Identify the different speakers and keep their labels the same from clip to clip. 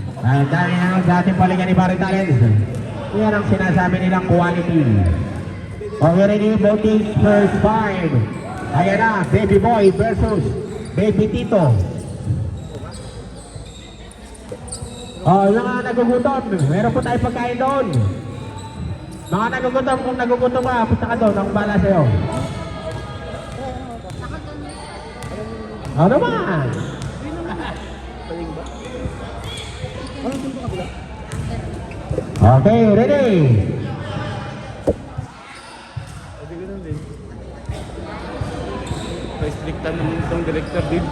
Speaker 1: Dahil ang dating palingan ni Barry Talent, yan ang sinasabi nilang quality. Okay, ready, voting first five. Ayan na, Baby Boy versus Baby Tito. Oh, yung mga nagugutom, meron po tayong pagkain doon. Mga nagugutom, kung nagugutom ka, punta ka doon, ang bala sa'yo. Ano naman? Okay, ready?
Speaker 2: Restrictan naman itong director din.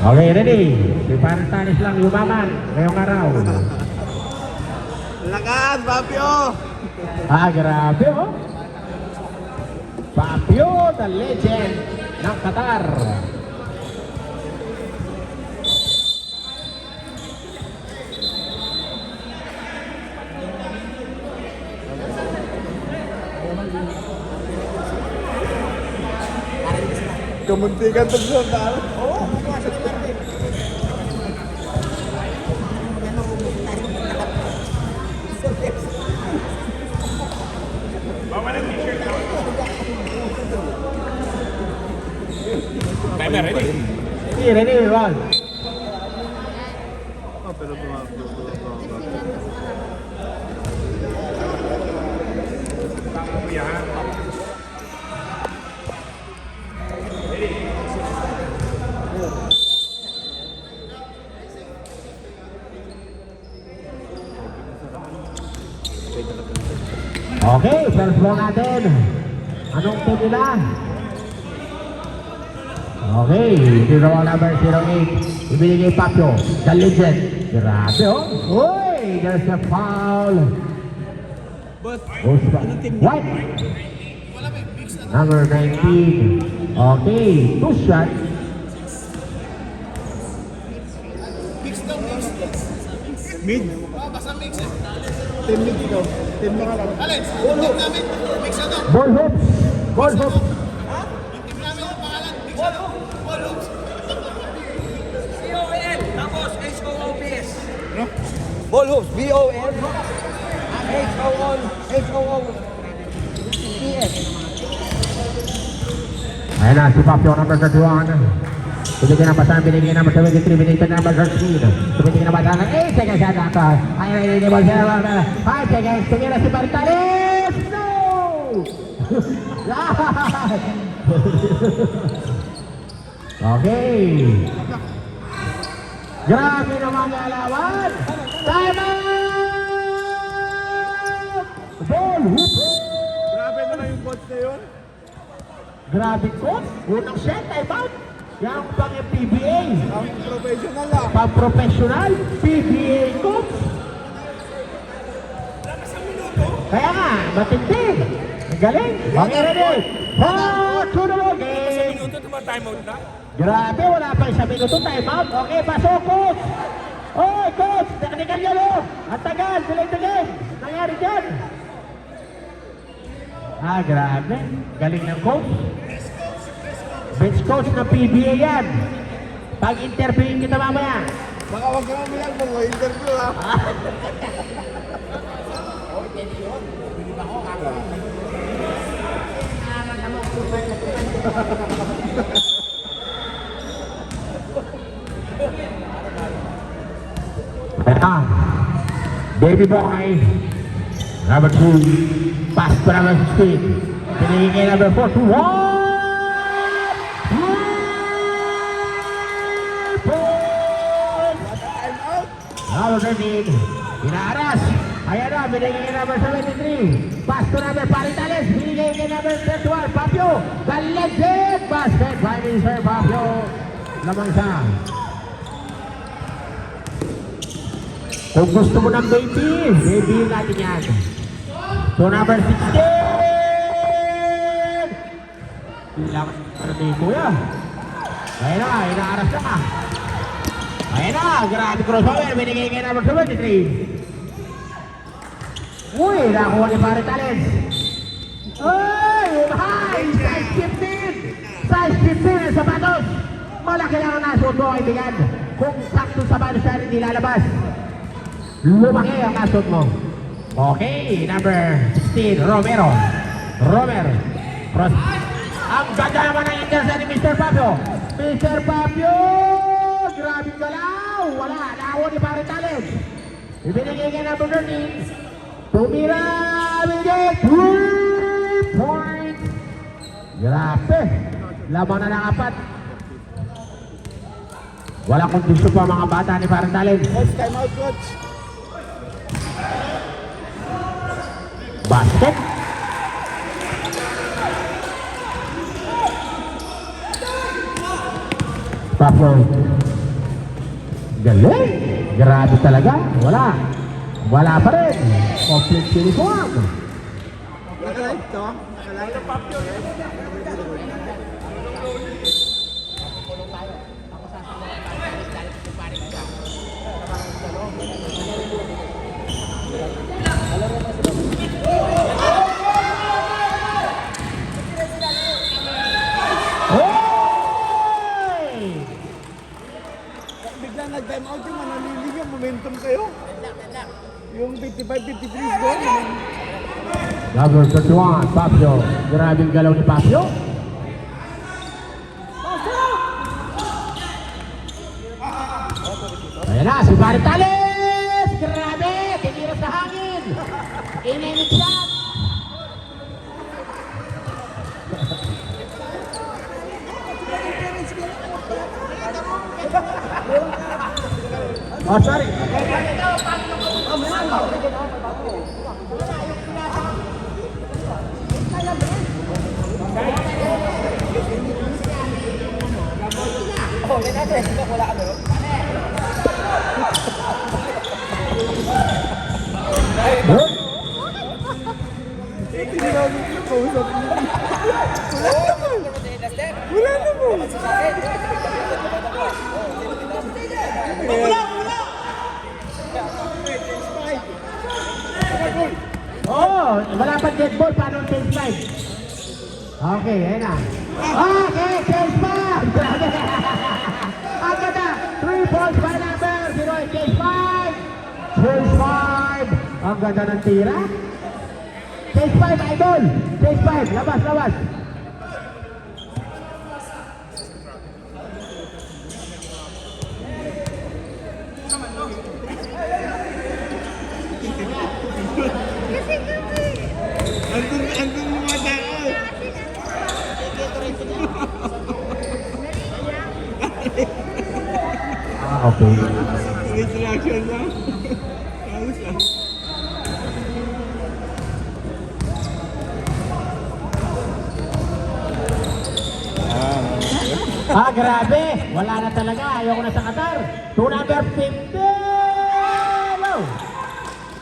Speaker 1: Okay, ready? Si Parang Tanis lang yumaman ngayong araw.
Speaker 2: Lakas, Fabio!
Speaker 1: Grabe oh. Fabio, the legend ng Qatar.
Speaker 2: Kemuntikan terus, Tal.
Speaker 1: Timer, ready? Ready, roll.
Speaker 2: Oh, pero
Speaker 1: Okay, first ball natin. Anong team nila? Okay, zero number 08. Ibinigay Pacquiao, the legend. Grabe oh. Uy, there's a foul. What? Number 19. Okay, two shot.
Speaker 2: mid. Basta mix eh. 10 mid ikaw. 10 mga lang. Alex, ball hoops. Mix na to.
Speaker 1: Ball hoops. Ball hoops.
Speaker 2: Ha? Yung team namin ang pangalan. Mix na to. Ball hoops.
Speaker 3: C-O-L, tapos H-O-O-P-S.
Speaker 2: Ano?
Speaker 3: Ball hoops, B-O-L, H-O-O-P-S.
Speaker 1: Ayan na, si Pacquiao number 31. Binigyan ng basahan, binigyan ng 73, binigyan ng number 13. Binigyan ng basahan, 8 seconds at ako. Ayan na, hindi mo siya, 5 seconds. Tingin na si Bartales. No! Okay. Grabe naman ang alawan. Time out! Ball hoop.
Speaker 2: Grabe naman yung coach na yun.
Speaker 1: Grabe coach. Unang shot, time out. Yang pang PBA.
Speaker 2: Ang professional ah.
Speaker 1: Pang professional, PBA coach. Kaya nga, matindi. Ang galing. Okay, ready? 4 to the ball game. Grabe, wala pa isang minuto, time out. Okay, pasok, coach. Oy, coach, technical yan o. Ang tagal, delay the game. Nangyari dyan. Grabe. Galing ng coach. Bench coach ng PBA yan. Pag-interviewin kita mamaya.
Speaker 2: Baka wag ka naman yan kung interview ah.
Speaker 1: Baby Boy. Number 2. Pass to number 16. Pinigin kay number 4 to 1. Number 13, inaaras. Ayan na, binigay kay number 73. Pass to number Paritales. Binigay kay number 31, Fabio. The legend. Basket by Mr. Fabio. Lamang siya. Kung gusto mo ng baby natin yan. So number 16. Ilang ano ni Kuya. Ayan na, inaaras na. Ayan na, grabe crossover, binigay kay number 73. Uy, nakuha ni Paritales. Size 15! Size 15 ang sapatos! Malaki lang ang nasuot mo, kaibigan. Kung sakto sapatos yan, hindi lalabas. Lumaki ang nasuot mo. Okay, number 16, Romero. Ang ganda naman ng intercept ni Mr. Fabio. Mr. Fabio! Grabe galaw! Wala, naawon ni Pare Talent. Ibinigay ka number 13. Tumira! Binigay! 3 points! Grabe! Laban na ng 4. Wala kondisyon pa mga bata ni Pare Talent.
Speaker 2: Coach, time out, coach.
Speaker 1: Basket. Pablo. Galing. Grabe talaga. Wala pa rin. Complete uniform.
Speaker 2: Nakalive to? Nakalive?
Speaker 1: Hoy!
Speaker 2: Bigla nag-time out yung manalilig yung momentum kayo. Yung 55-53 score.
Speaker 1: Number 31, Pablo. Grabing galaw ni Pablo. Ayan na, si Pare Talent! Grabe! Tinira sa hangin! Inenit shot! Oh, sorry. Good.
Speaker 2: Tinawag ko yung kausap niya. Wala na po.
Speaker 1: Oh, wala pa dead ball. Paano ang change five? Okay, ayan na. Okay, change five! Grabe! Ang ganda! 3 points by number 0, change five! Change five! Ang ganda ng tira. Change five, idol! Change five, labas!
Speaker 2: Andun mga tao.
Speaker 1: Okay.
Speaker 2: Reaction lang. Ayos lang.
Speaker 1: Grabe! Wala na talaga. Ayoko na sa Qatar. To number 15! Wow!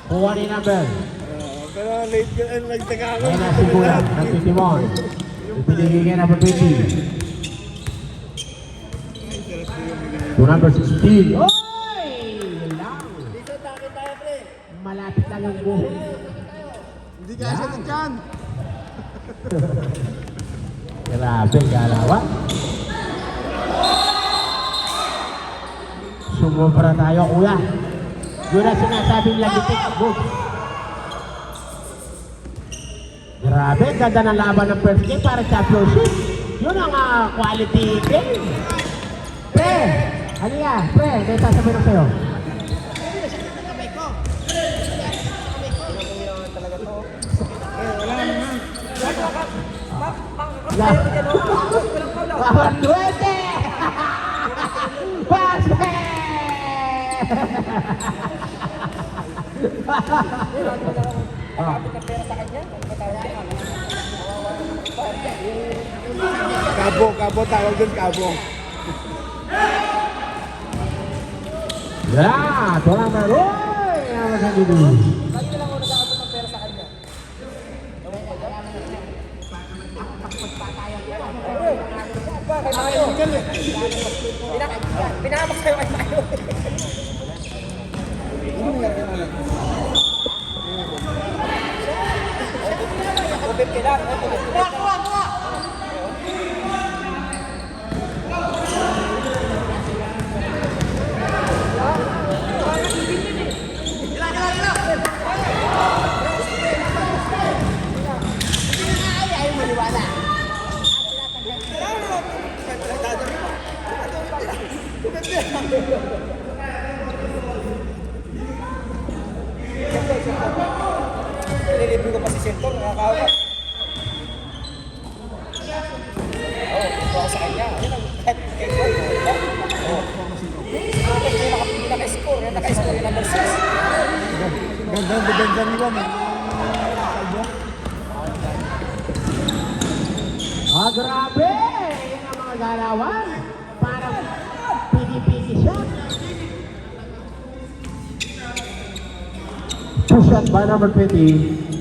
Speaker 1: Kuha ni number.
Speaker 2: Pero late ka, nagtaka ako.
Speaker 1: Ayan na si Kuya, ng 51. Ipinigay ka number 20. To number 16. Oy! Yun lang. Malapit lang yung buhok.
Speaker 2: Hindi ka siya dyan.
Speaker 1: Grabe, galawan. Sumubra tayo, kuya. Yun ang sinasabing lagitik. Boom. Grabe, ganda ng laban ng first game para championship. Yun ang quality game. Pre, ano yan? Pre, may sasabihin ko sa'yo. Lawan duwende! Basket!
Speaker 2: Kabo, tawag doon kabo.
Speaker 1: Yeah, tolong meroy. Yang akan dulu.
Speaker 3: Pinahamak sa'yo kay Mayo. Kubit ka lang. Kuha!
Speaker 1: Grabe! Yan ang mga galawan. Parang pigi-pigi siya. Two shot by number 20.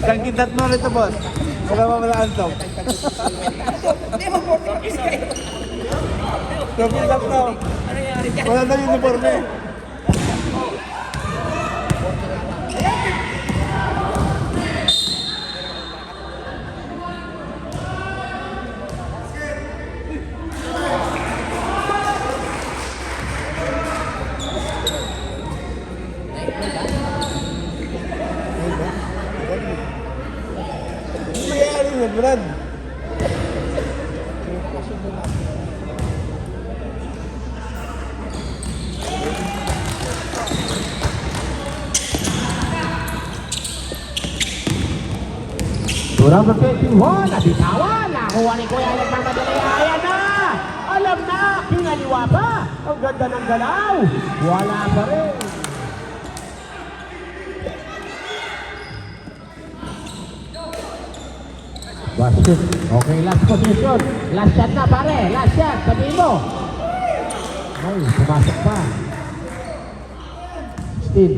Speaker 2: Kangkitat mo rito, boss. Wala pa pala antok. Kangkitat na. Wala na uniforme. Mayayari na, Brad.
Speaker 1: Number 21, nabitawan. Nakuha ni Kuya Alec magmadali. Ayan na! Alam na! Kinaliwa pa! Ang ganda ng galaw! Wala pa rin. Basket. Okay, last position. Last shot na pare. Last shot. Sabihin mo. Ay, pumasok pa. Still.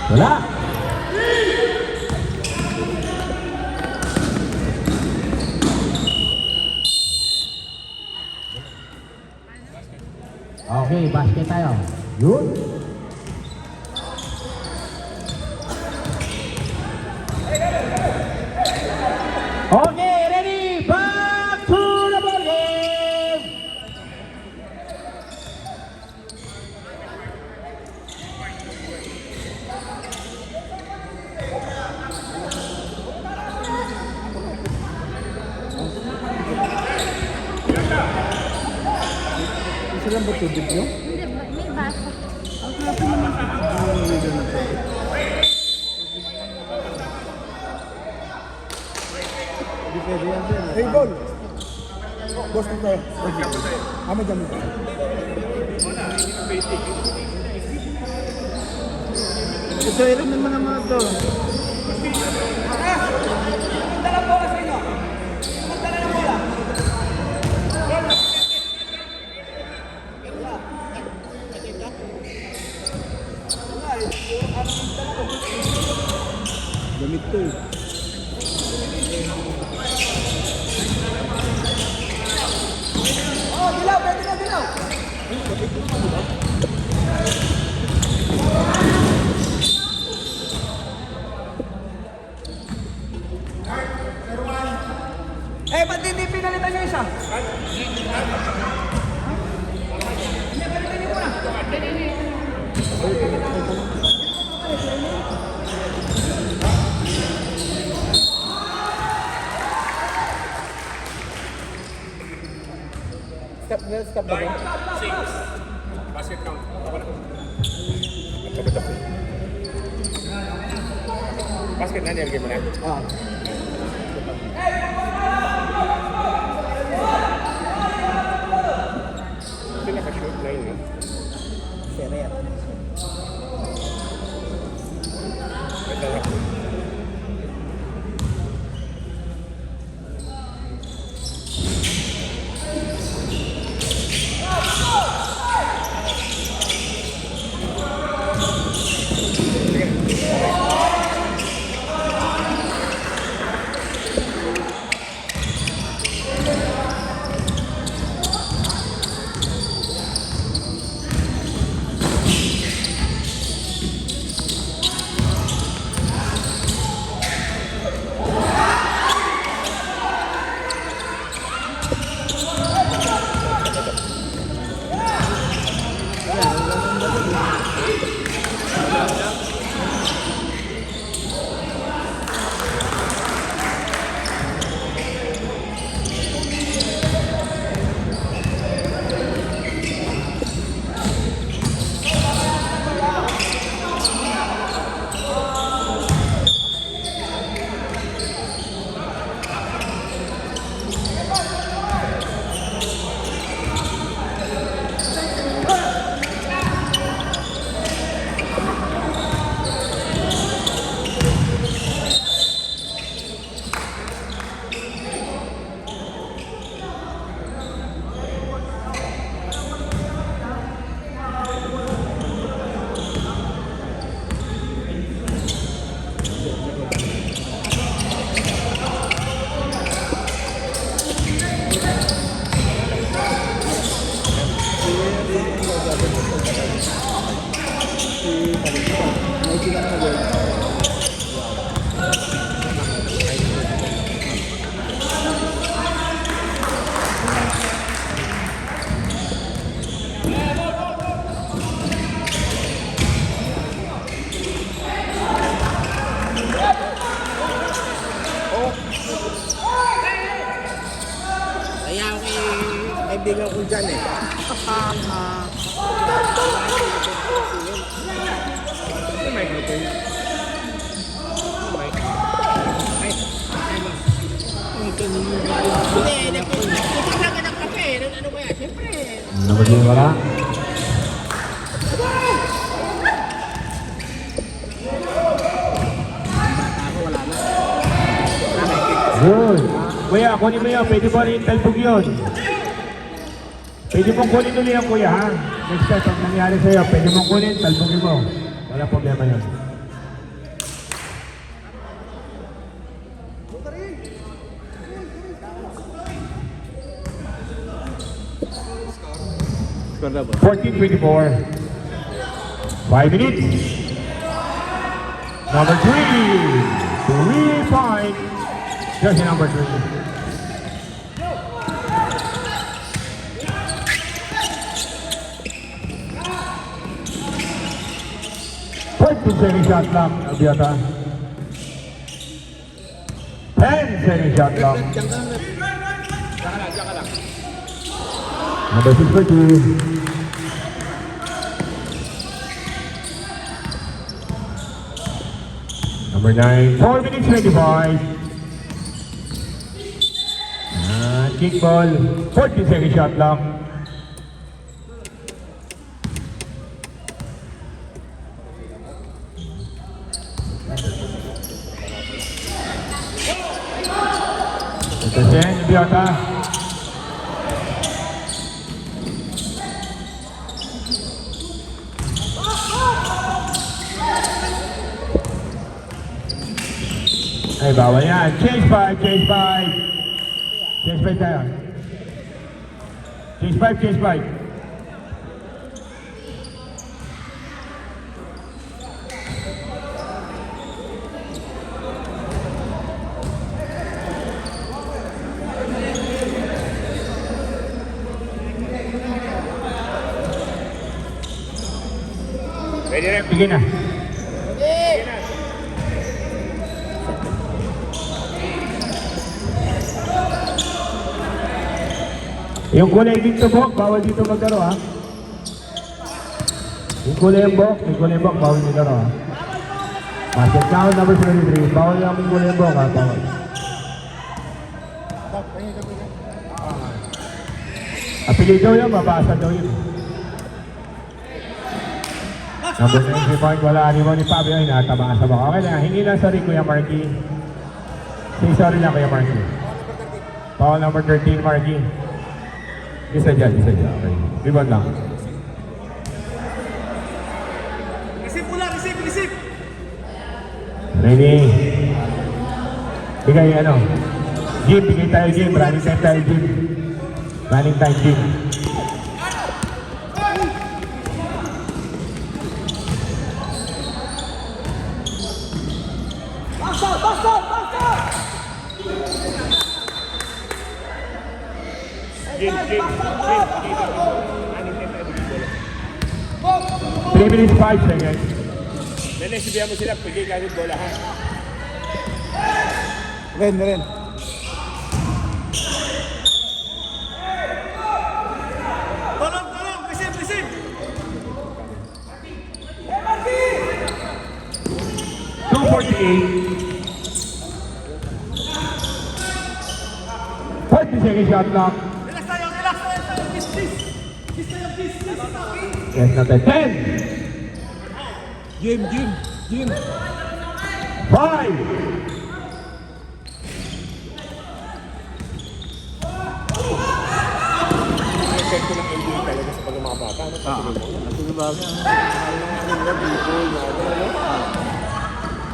Speaker 1: Wala. Okay, basket tayo. Yun. Okay, ready? Back to the ball game!
Speaker 2: Isa lang ba tubig nyo?
Speaker 4: Hindi, may baso.
Speaker 2: Hindi pwede yan, sir. Hey, ball! Boss dito. Ama dyan mo. Ito, ilan naman naman ito. Gamit to eh.
Speaker 3: Eh, ba't hindi pinalitan niyo isa?
Speaker 2: Stop ba ba?
Speaker 5: Basket count. Basket na nilagay mo na.
Speaker 2: Ah.
Speaker 5: Ito naka-shoot na yun.
Speaker 2: Seret.
Speaker 5: Ito na.
Speaker 2: Kaya ako kaibigan ko dyan eh.
Speaker 5: Ito may gluten.
Speaker 2: Hindi, nagpunta ka ng kape. Ano kaya? Siyempre.
Speaker 1: Number 3 wala. Good. Kuya, kunin mo yun. Pwede mo rin talbog yun. Pwede mong kunin ulit yan, kuya, ha? Next time, pag nangyari sa'yo, pwede mong kunin, talbogin mo. Wala problema yun.
Speaker 2: Score na ba?
Speaker 1: 14-24. 5 minutes. Number 3. 3-point. Jersey number 3. Second shot clock, Abiata. 10-second shot clock. Number 6 for 2. Number 9, 4 minutes 25. Kick ball, 40-second shot clock. Ito siya, Abiata. Ay, bawal yan. Change 5, change 5. Change 5 tayo. Change 5, change 5.
Speaker 5: Ready na.
Speaker 1: Sige na. Yung kulay dito, Bok, bawal dito maglaro, ha? Yung kulay yung Bok, yung kulay yung Bok, bawal dito, ha? Basket count, number 23. Bawal lang yung kulay yung Bok, ha? Bawal. Apelido yun, mabasa daw yun. Number 23 point, wala animo ni Fabio, ay natamaan sa baka. Okay na, hingi lang sorry, Kuya Marky. Say sorry lang, Kuya Marky. Foul number 13, Marky. Isa dyan, isa dyan. Okay. Rebound lang.
Speaker 3: Receive pula, receive, receive.
Speaker 1: Ready? Bigay ano? Jim, bigay tayo Jim. Running time tayo Jim. Running time Jim.
Speaker 3: Basta, basta, basta.
Speaker 5: Jim.
Speaker 1: 3 minutes 5 seconds.
Speaker 5: Nanesibihan mo sila, pigay kahit bola ha.
Speaker 2: Ren.
Speaker 3: Tolong, receive, receive.
Speaker 1: 2:48. 40-second shot clock.
Speaker 3: Relax tayo. Please. Please tayo, please.
Speaker 1: Yes, natin. 10.
Speaker 2: Jim.
Speaker 1: 5.
Speaker 5: Epekto ng NBA talaga sa pag mga bata.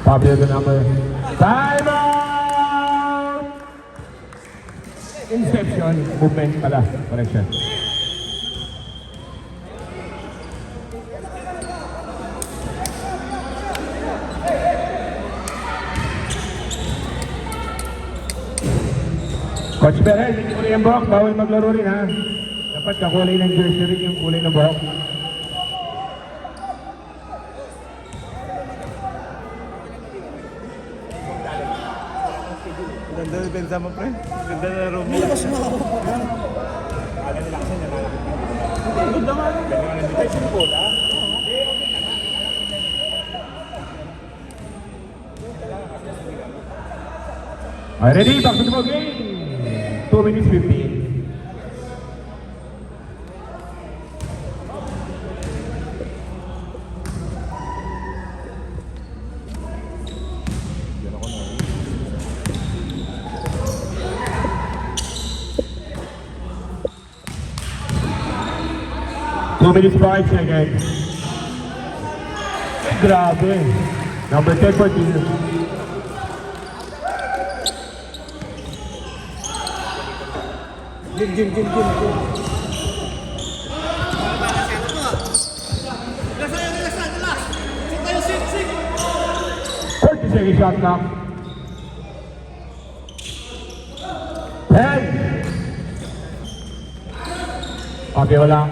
Speaker 1: Fabio the number. Time out! Inception. Movement pala. Correction. Coach Perez, yung kulay ng buhok, bawal maglaro rin, ha? Dapat kakulay ng jersey rin yung kulay ng buhok.
Speaker 2: Ganda na pensa mo, pre. Ganda na laro mo.
Speaker 1: Okay, ready? Back to the ball game. 2 minutes 15. Two minutes 5 seconds. Grabe. Number 10 for Tino.
Speaker 3: Gim. Relax. Sit tayo, sit.
Speaker 1: 30 seconds shot clock. 10. Okay, wala.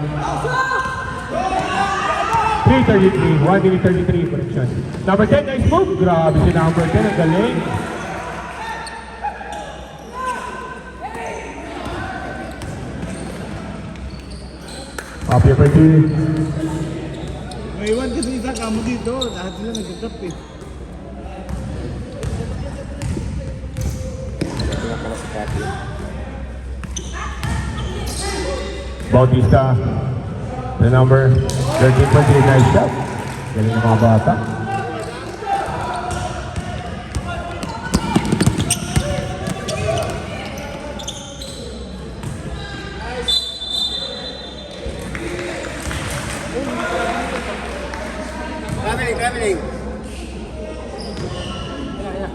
Speaker 1: 3:33, 1 minute 33 correction. Number 10, nice move. Grabe si number 10, ang galing. Okay, for 2.
Speaker 2: May iwan kasi isa kamo dito. Lahat sila nag-drop eh.
Speaker 1: Bautista, the number 13 for 3, nice shot. Galing ng mga bata.
Speaker 2: Traveling.
Speaker 3: Wala.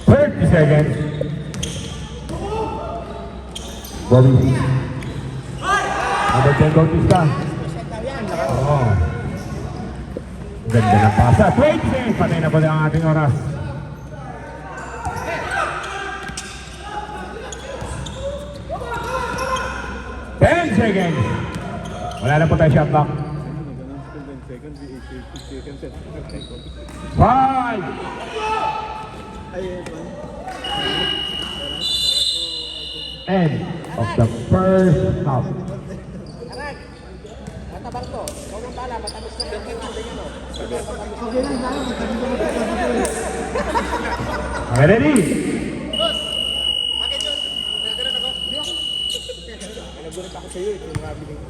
Speaker 1: 30 seconds. Bobby. Number 10, Bautista. Oh. Ganda ng pasa. 20 seconds. Patay na pala ang ating oras. 10 seconds. Wala na po tayo shot clock. 5. End of the first half.
Speaker 3: Matabang to. Huwag mong bala, matamis na bigyan natin yun.
Speaker 1: Okay, ready?
Speaker 5: Nagulat ako sa iyo, ito yung nabiling ko.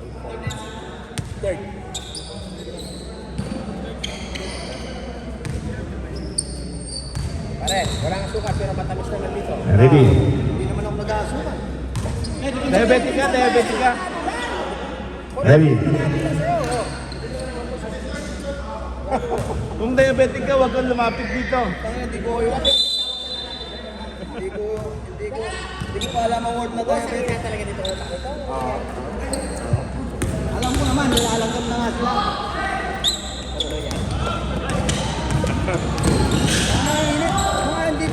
Speaker 5: Third.
Speaker 3: Pare, walang suka pero matamis na nandito.
Speaker 1: Ready?
Speaker 3: Hindi naman ako nag-aasuka.
Speaker 2: Diabetic ka.
Speaker 1: Ready?
Speaker 2: Kung diabetic ka, huwag kang lumapit dito.
Speaker 3: Hindi ko alam ang word na diabetic. Talaga dito utak ito. Alam ko naman, nilalanggam na nga sila.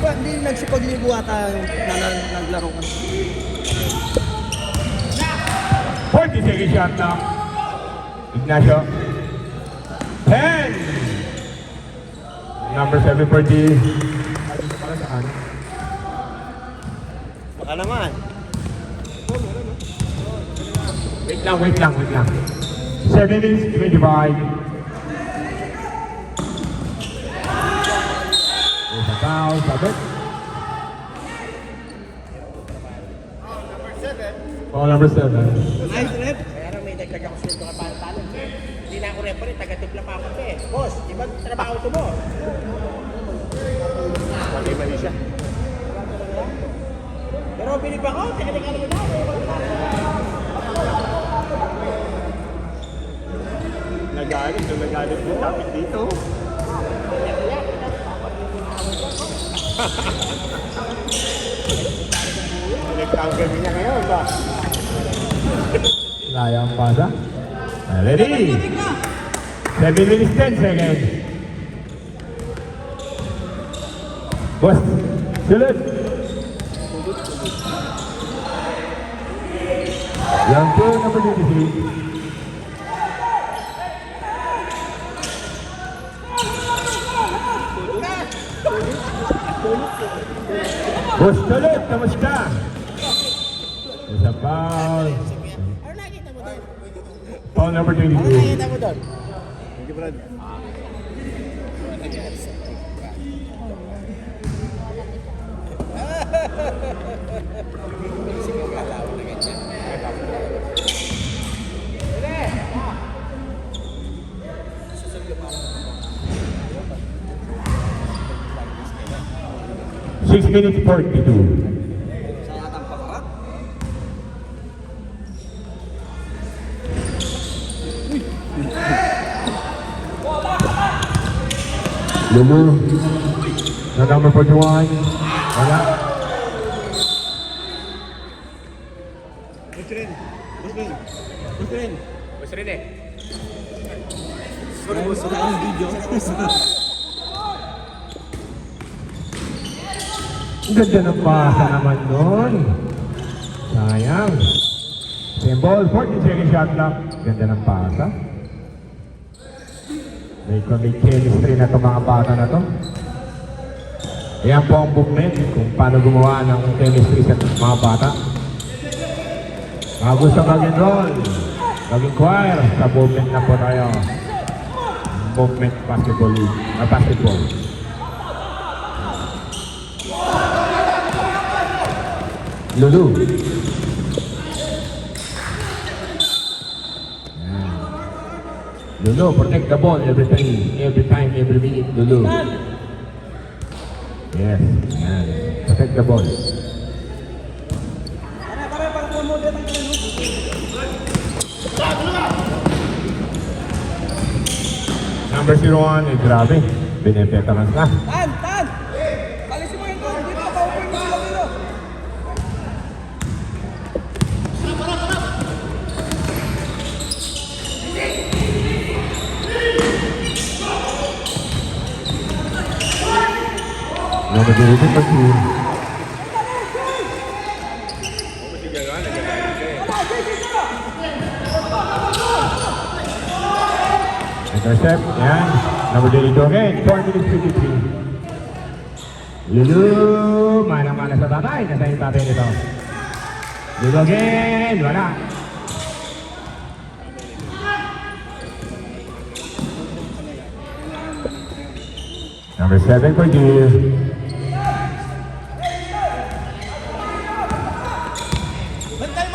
Speaker 3: Hindi nagsipagligo ata naglaro ka.
Speaker 1: 40 seconds shot now. Ignacio. 10. Number 7 for the... Para saan?
Speaker 2: Baka naman.
Speaker 1: Wait lang. 7 minutes 25. There's a foul, sabit. Foul number 7.
Speaker 2: Nice rep.
Speaker 3: Kaya lang may dagdag ako sa mga pantalan. Hindi na ako referee, taga-tipla pa ako eh. Boss, ibang trabaho ito mo.
Speaker 5: Mali siya.
Speaker 3: Pero bilib ako, teka naman ako.
Speaker 5: Nagalit mo, tapit dito. Nagtanggal niya ngayon ba?
Speaker 1: Laya ang pasa. Ready? 7 minutes 10 seconds. Boss, sulit. Yang po, number 26. Boss, sulit. Kamusta? Sa foul.
Speaker 3: Ano nakikita mo doon?
Speaker 1: Foul number
Speaker 3: Ano
Speaker 1: 22.
Speaker 3: nakikita mo doon?
Speaker 5: Thank you, Brad.
Speaker 1: Six minutes 42. Lulu, na number 41. Wala.
Speaker 5: Busrin. Busrin. Busrin.
Speaker 3: Gusto rin eh.
Speaker 5: Sorry, boss. Wala akong video.
Speaker 1: Ang ganda ng pasa naman nun. Sayang. Same ball, 14-second shot clock. Ganda ng pasa. May chemistry na itong mga bata na to. Ayan po ang booklet kung paano gumawa ng chemistry sa mga bata. Mga gusto mag-enroll, mag-inquire sa movement na po tayo. Movement basketball league, basketball. Lulu. Ayan. Lulu, protect the ball every time, every minute, Lulu. Yes, ayan. Protect the ball. Number 01, eh, grabe. Binibetaran na.
Speaker 2: Tan! Tan! Palisin mo yung tan! Dito ka pa-open mo sila dito!
Speaker 1: Number 02, intercept, yan. Number 32 again, 4 minutes 53. Lulu, mana-mana sa tatay. Nasa yung tatay nito. Lulu again, wala. Number 7 for Deer.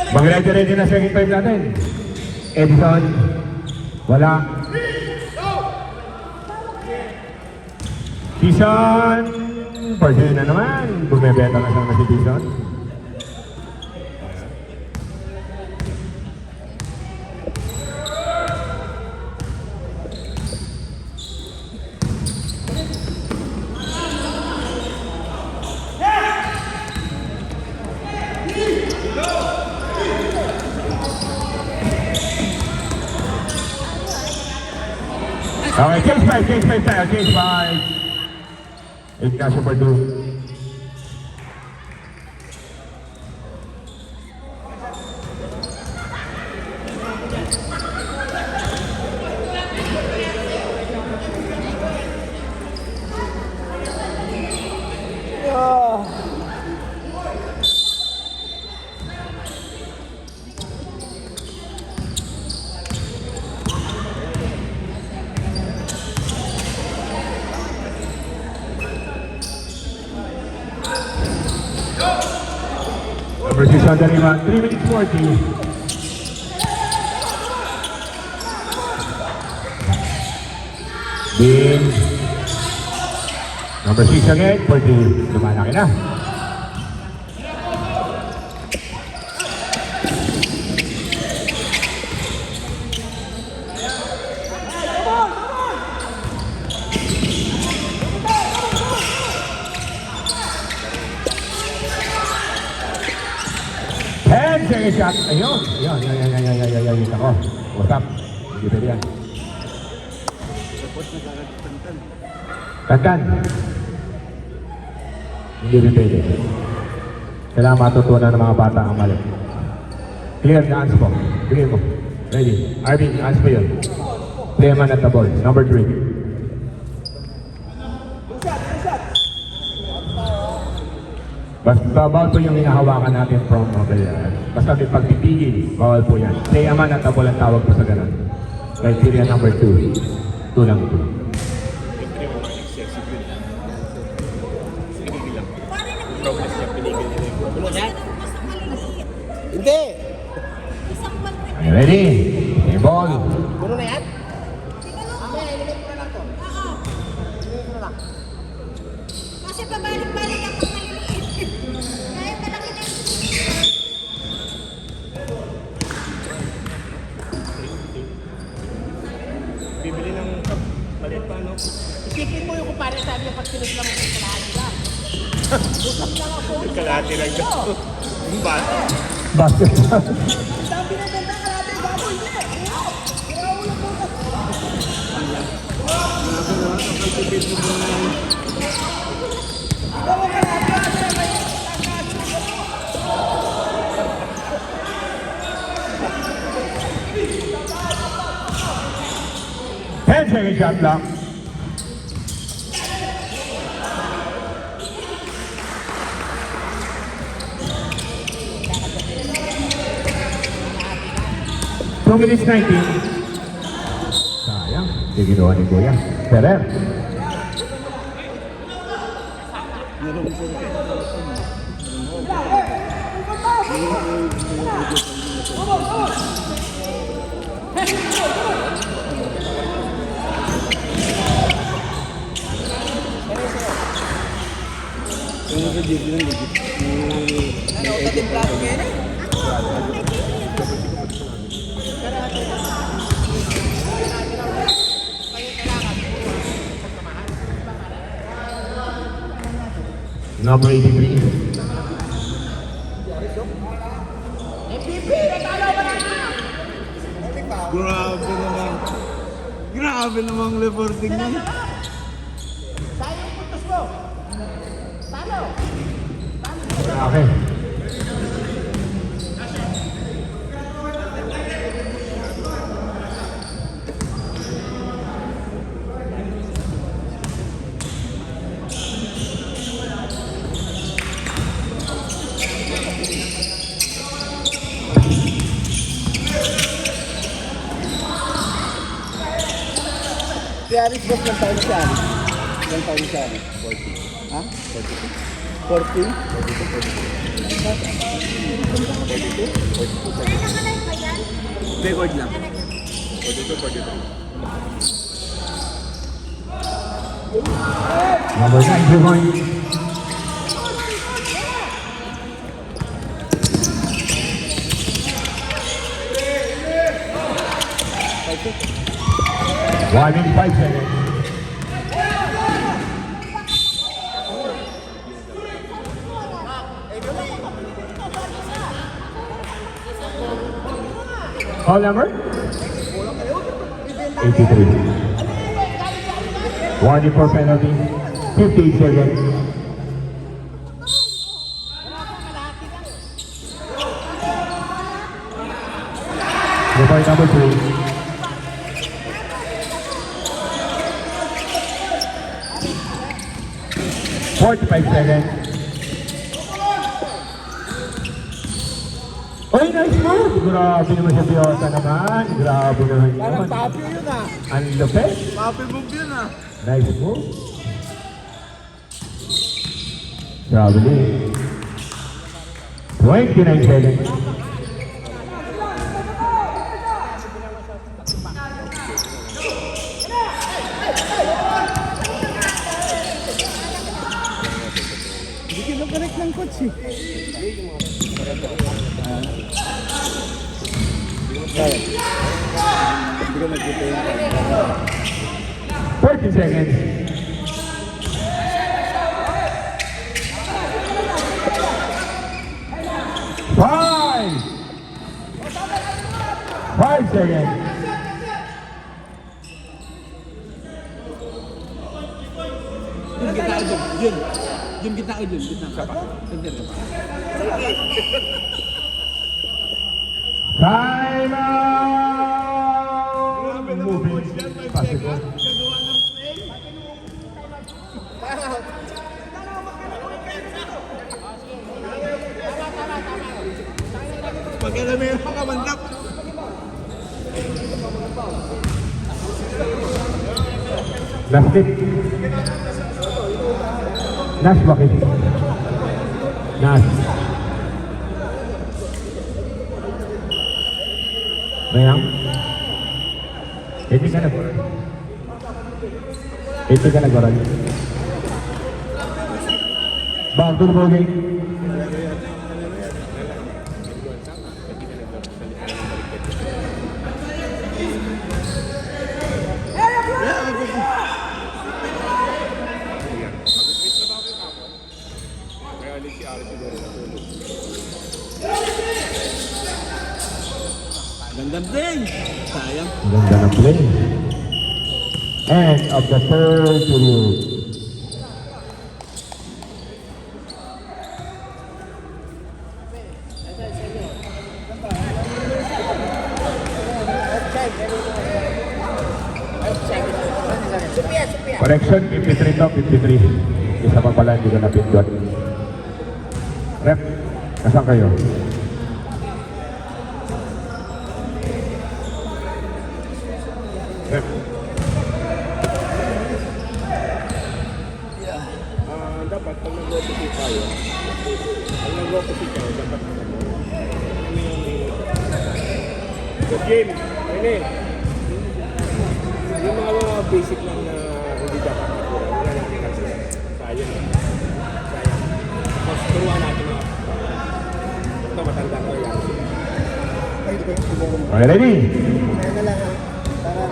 Speaker 1: Mag-ready na second time natin. Edison, wala. Dison, person na naman. Bumibenta na siya si Dison. Okay, change 5 tayo, change 5. Ignacio Pardo. Number 6 on the rebound, 3 minutes 40. Bin. Number 6 again, 40. Lumalaki na. Second shot. Ayun. Ayun. Ako. What's up? Hindi pwede yan. Kankan. Hindi rin pwede. Kailangan matutunan ng mga bata ang mali. Clear the hands po. Bigay mo. Ready. Arvin, hands po yun. Play man at the ball. Number 3. Basta bawal po yung hinahawakan natin from mobile. Basta may pagpipigil, bawal po yan. Stay aman at abol ang tawag po sa ganun. Criteria number 2. 2 lang 2.
Speaker 5: Siyempre yung mga excessive yun. Pinigil lang. Progress niya, pinigil nila yung progress.
Speaker 3: Ano yan? Hindi!
Speaker 1: Okay, ready? Okay, ball.
Speaker 3: Puno na yan? Mamaya, ilimit mo na lang to. Ilimit mo na lang.
Speaker 4: Kasi pabalik-balik ako maliliit. Kaya malaki na.
Speaker 5: Bibili ng maliit pa, no?
Speaker 3: Isipin mo yung kumpare sabi yung pag sinusla mo sa kalahati lang. Usap lang ako.
Speaker 5: Yung kalahati lang ito. Yung bata.
Speaker 1: Basketball.
Speaker 3: Sabi na ganda kalahati, baboy niya.
Speaker 1: Ten second shot clock. Two minutes 19. Sayang, hindi ginawa ni Kuya. Ferrer. Number 83.
Speaker 2: Grabe naman. Grabe namang reporting nun.
Speaker 3: Sayang puntos mo. Talo.
Speaker 1: Okay.
Speaker 2: Si Aris, boss, ng taon si Aris. Ilang taon si Aris? 40. Ha? 42? 40? 42? 42? Record lang.
Speaker 5: 42, 43.
Speaker 1: Number 9, 2 points. One minute 5 seconds. Call number? 83. Warning for penalty. 58 seconds. Report number 3. 45 seconds. Oy, nice move! Grabe naman siya, Biota naman. Grabe naman yun.
Speaker 2: Parang papi yun ah.
Speaker 1: Ang lupit.
Speaker 2: Papi move yun ah.
Speaker 1: Nice move. Grabe din. 29 seconds.
Speaker 2: Hindi kinokorek ng coach eh. Hindi ko nagkita yun.
Speaker 1: 40 seconds. Five. 5 seconds.
Speaker 2: Yung gitna ko dyan. Yun. Yung gitna ko dyan. Gitna ka.
Speaker 1: Time out! Moving. Possible. Last hit. Nash, bakit? Nash. Bayang? Hindi ka nag-oral. Hindi ka nag-oral. Bago mo game.
Speaker 5: Gandang play. Sayang.
Speaker 1: Ganda ng play. End of the third period. Correction, 53 to 53. Isa pa pala, hindi ko napindot. Rep, nasaan kayo? Rep.
Speaker 5: Dapat pag nag-opposite tayo, dapat good game. Ayun yung mga basic lang na hindi dapat nakuha. Wala natin kasi. Sayang. Tapos turuan natin mga ito matanda ko yan.
Speaker 1: Okay, ready?
Speaker 2: Kaya na lang, para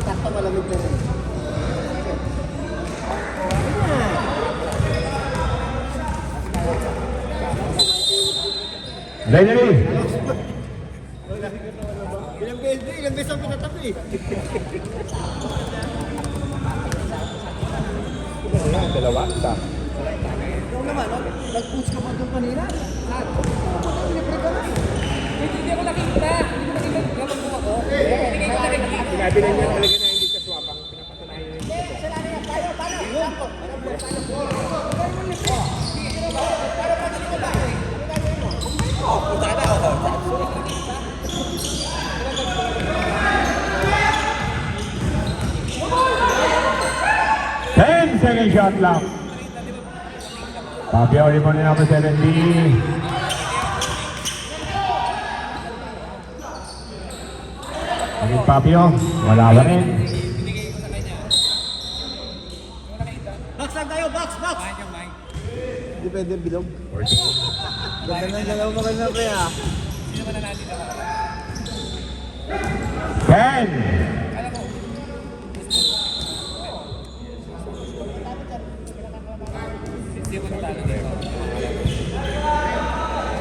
Speaker 2: takto malamig na rin.
Speaker 1: Ready?
Speaker 2: Ilang beses ang pinatapo eh.
Speaker 5: Ayan, dalawa. Isa.
Speaker 2: Ikaw naman, no? Nag-push ka pa doon kanina. Libre ka na.
Speaker 3: Hindi ako nakita. Hindi ko nakita. Ako.
Speaker 5: Sinabi na niya talaga na hindi ka swapang. Pinapatunayan niya hindi ka swapang.
Speaker 1: Second shot lang. Papio, ulit mo na number 70. Naging Papio, wala ba rin?
Speaker 2: Box lang tayo, box! Hindi pwede bilog. Ganda ng dalawa mo kayo na pre ha.
Speaker 1: 10.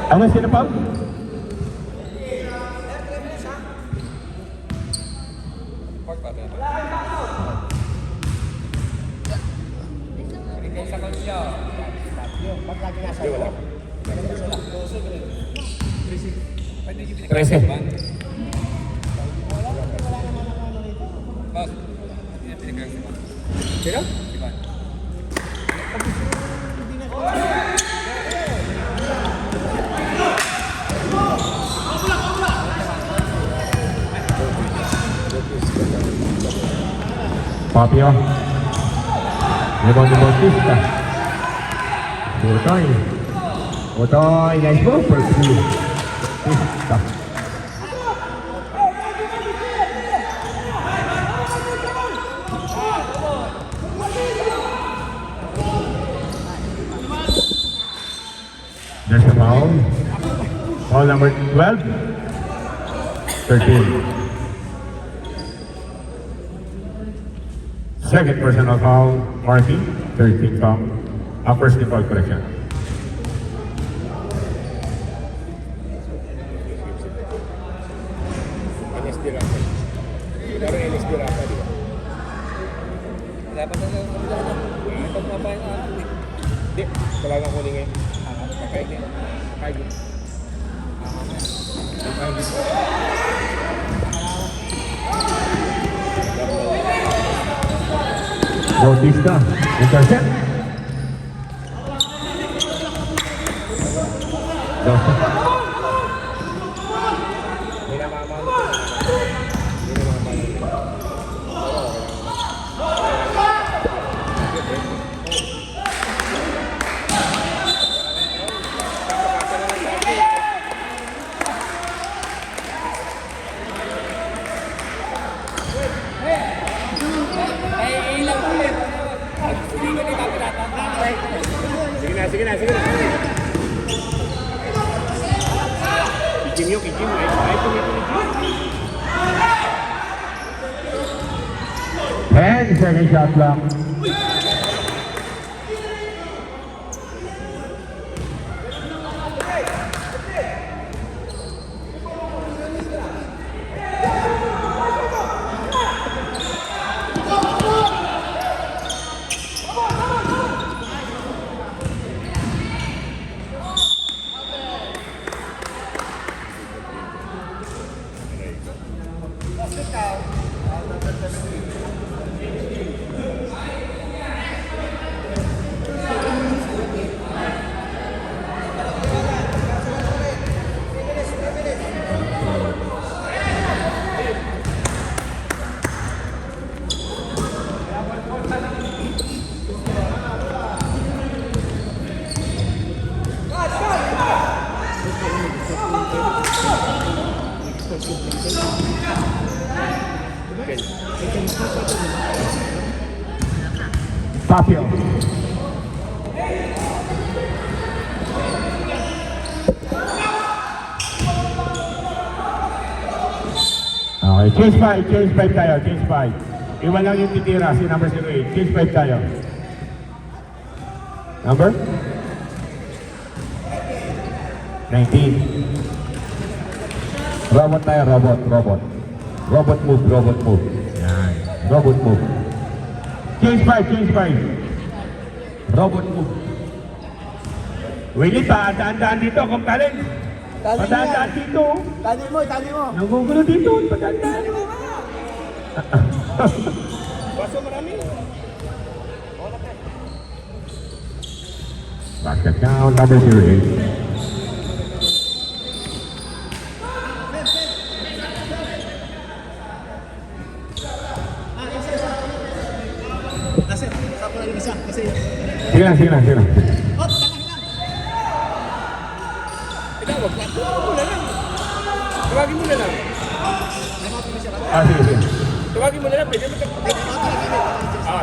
Speaker 1: Ano sino pa? Trece.
Speaker 5: Sino?
Speaker 1: Papio. Lemon de Bautista. Utoy. Utoy, nice move for 3. Bautista. There's a foul. Foul number 12. 13. Second personal foul, Marty, 13 foul. First foul correction.
Speaker 5: NSD Rafa. Pero NSD Rafa, di ba?
Speaker 3: Dapat na lang kabila na. Ito nga ba yung
Speaker 5: Hindi. Talagang kunin ngayon. Kakain niya. Kakain.
Speaker 1: Bautista, intercept. Joseph.
Speaker 5: Hindi na mamamali. Sige na, sige na, sige na. Kijim yun, kijim. Ay, tuloy-tuloy.
Speaker 1: 10 second shot clock. Tapio. Okay, change 5 tayo, change 5. Iwan lang yung titira, si number 08. Change 5 tayo. Number? 19. Robot tayo, robot. Robot move. Yan, robot move. Change 5. Robot move. Willie pa, daan-daan dito, kung talent. Padaan-daan dito.
Speaker 2: Tali mo.
Speaker 1: Nagugulo dito, padaan-daan.
Speaker 5: Baso marami.
Speaker 1: Basket down, number 08. Sige lang.
Speaker 5: Ikaw, wag na. Tawagin mo na lang.
Speaker 1: Sige.
Speaker 5: Tawagin mo na lang. Pwede mo ka.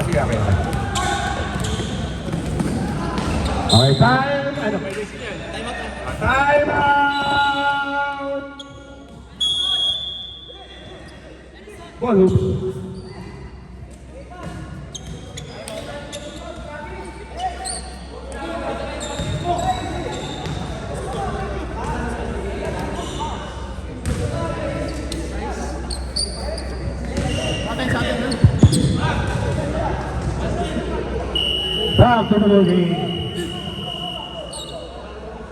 Speaker 1: Sige, okay. Okay, time. Ano? Time out! Ball hoop. Back to the movie.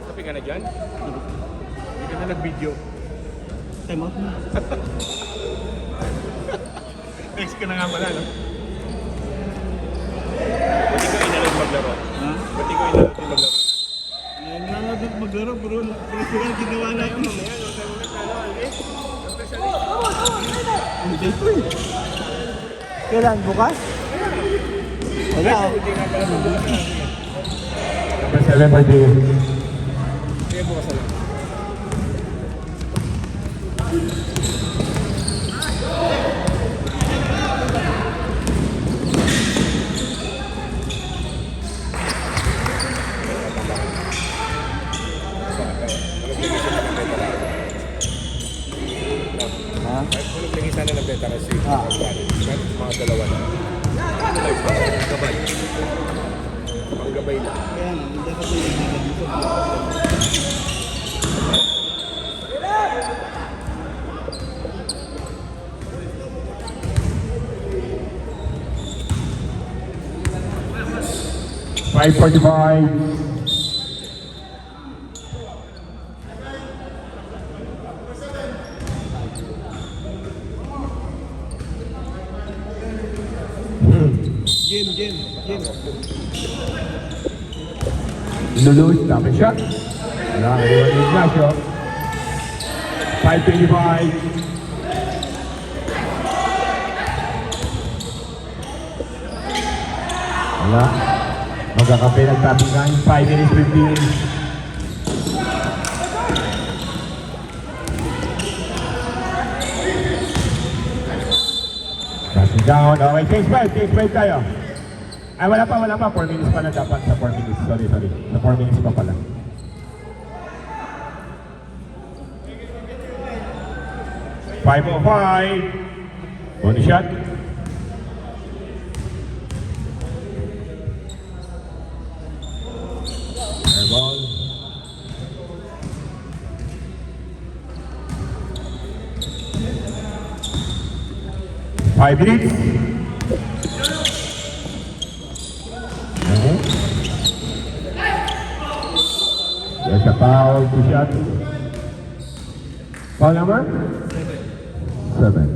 Speaker 5: Sabi ka na dyan? Hindi ka na nag-video.
Speaker 2: Time out na.
Speaker 5: Next ka na nga pala, no? Ba't ikaw inalag maglaro?
Speaker 2: Ha?
Speaker 5: Ba't ikaw inalag maglaro na?
Speaker 2: Nangangagat maglaro, bro. Pero ginawa natin.
Speaker 5: Mamaya, no? Sabi mo na talo, alis.
Speaker 2: Hindi po eh. Kailan? Bukas? Wala.
Speaker 5: Hindi nga pala mabukas na.
Speaker 1: Number 7 by Dave.
Speaker 5: Sige, bukas na lang.
Speaker 2: Ha?
Speaker 5: Anong lagi sana ng beta kasi
Speaker 2: Ah.
Speaker 5: mga dalawa na. Gabay. Panggabay na.
Speaker 2: Kaya nga, hindi ka pwede.
Speaker 1: Five 45.
Speaker 2: Game.
Speaker 1: Lulu, stop and shot. Wala, iwan yung Ignacio. 5:25. Wala. Magkakape ng tapingan. 5 minutes 15. Down. Okay, change 5 tayo. Ay, wala pa. 4 minutes pala dapat sa 4 minutes. Sorry. Sa 4 minutes pa pala. Five o 5. Bonus shot. Air ball. Five minutes. There's a foul, 2 shots. Foul number? 7.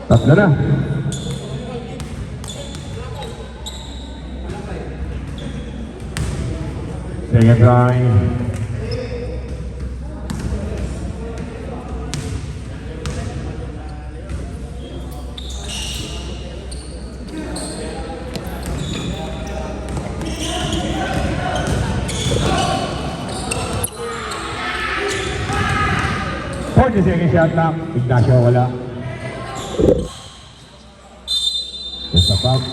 Speaker 1: Tatlo na. Second try. Second shot lang. Ignacio wala. Just a pop.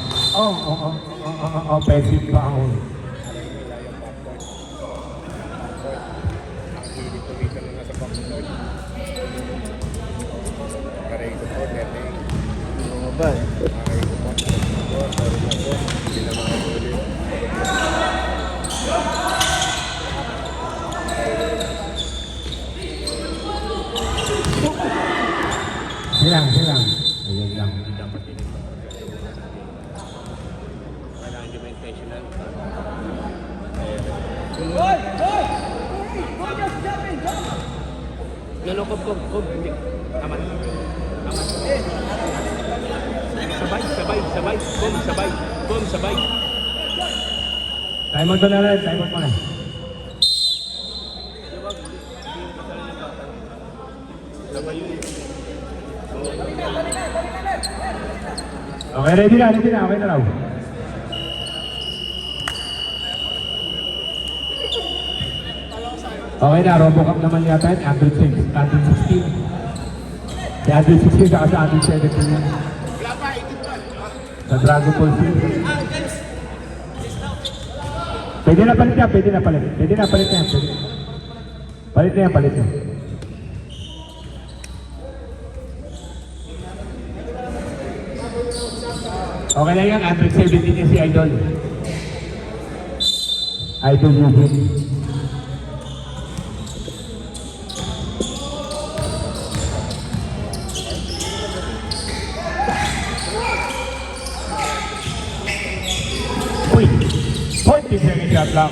Speaker 1: Offensive foul. Silang. Ayun lang.
Speaker 3: Hindi dapat din ito. Kailangan nyo may intentional. No, kub. Hindi. Tama. Sabay. Boom, sabay.
Speaker 1: Time out na rin. Time out mo na.
Speaker 3: Sabay yun.
Speaker 1: Okay, ready na. Okay na raw. Okay na, RoboCup naman yata yun. 116. Si 116 saka sa 117 yun. Sa Dragon Ball Z. Pwede na palit yan. Palit na. Okay na yan, 117 niya si Idol. Idol Eugene. Uy! 14 second shot lang.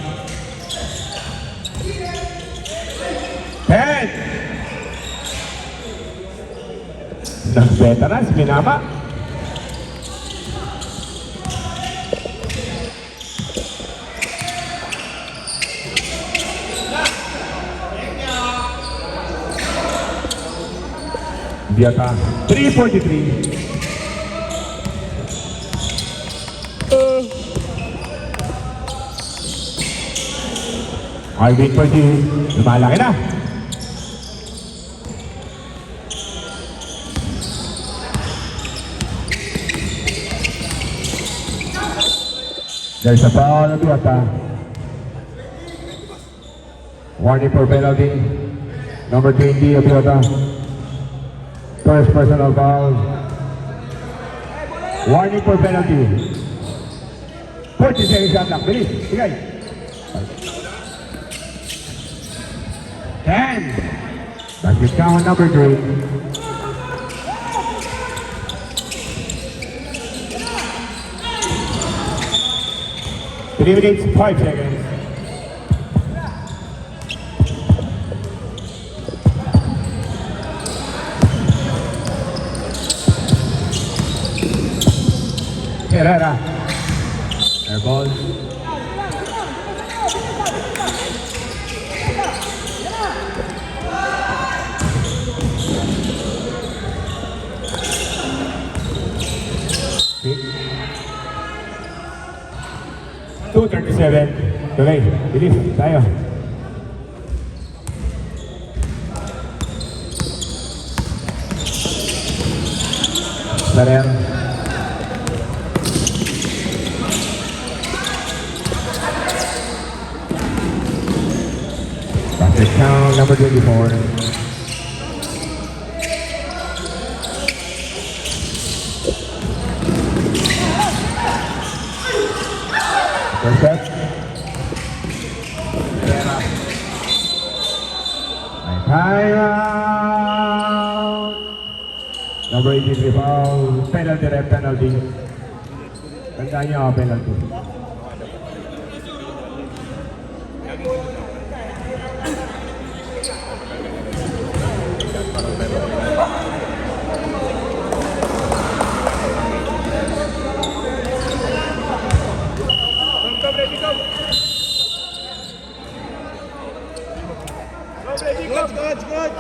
Speaker 1: 10! Ng veterans, minama. Biaka 343. I wait for you. Lumalaki na. There's a foul on Biaka. Warning for penalty. Number 20 of Biaka. First personal foul. Warning for penalty. 40 seconds shot lang. Bilis. Sigay. 10. Basket count number 3. Three minutes, 5 seconds. Herrera. Air ball. Okay. 2:37. Tuloy. Bilis. Tayo. Ferrer. Basket count number 24. First set. Timeout. Number 83 foul. Penalty ref, penalty. Tandaan niyo, penalty.
Speaker 2: Good.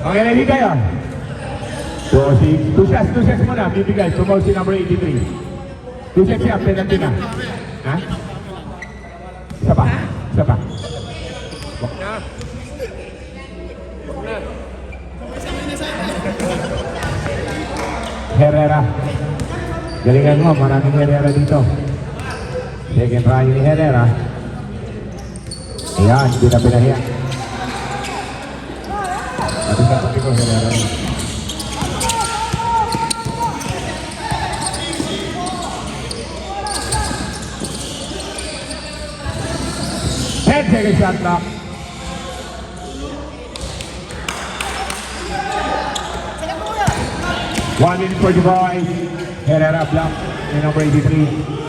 Speaker 1: Okay, ready kayo? So, two shots muna, bibigay. Tumaw si number 83. 2 shots siya, penalty na. Ha? Isa pa.
Speaker 5: Wag na.
Speaker 1: Herrera. Galingan mo, maraming Herrera dito. Second try ni Herrera. Ayan, hindi na pinahiya. At isa pati ko Herrera. 10 second shot clock. One minute 45. Herrera block ni number 83.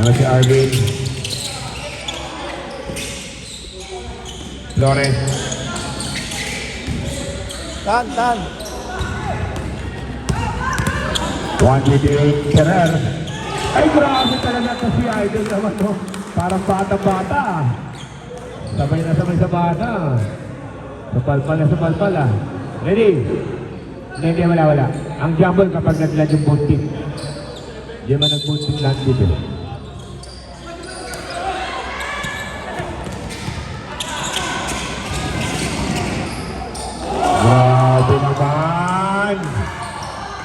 Speaker 1: Ano si Arvin? Flores.
Speaker 2: Tan.
Speaker 1: 128 Ferrer. Ay, grabe talaga ito si Idol naman to. Parang bata-bata. Sabay na sabay sa bata. Sapal-pal ah. Ready? Hindi, wala. Ang jumble kapag nag-land yung boot tip. Hindi man nag-boot tip land dito. Grabe naman!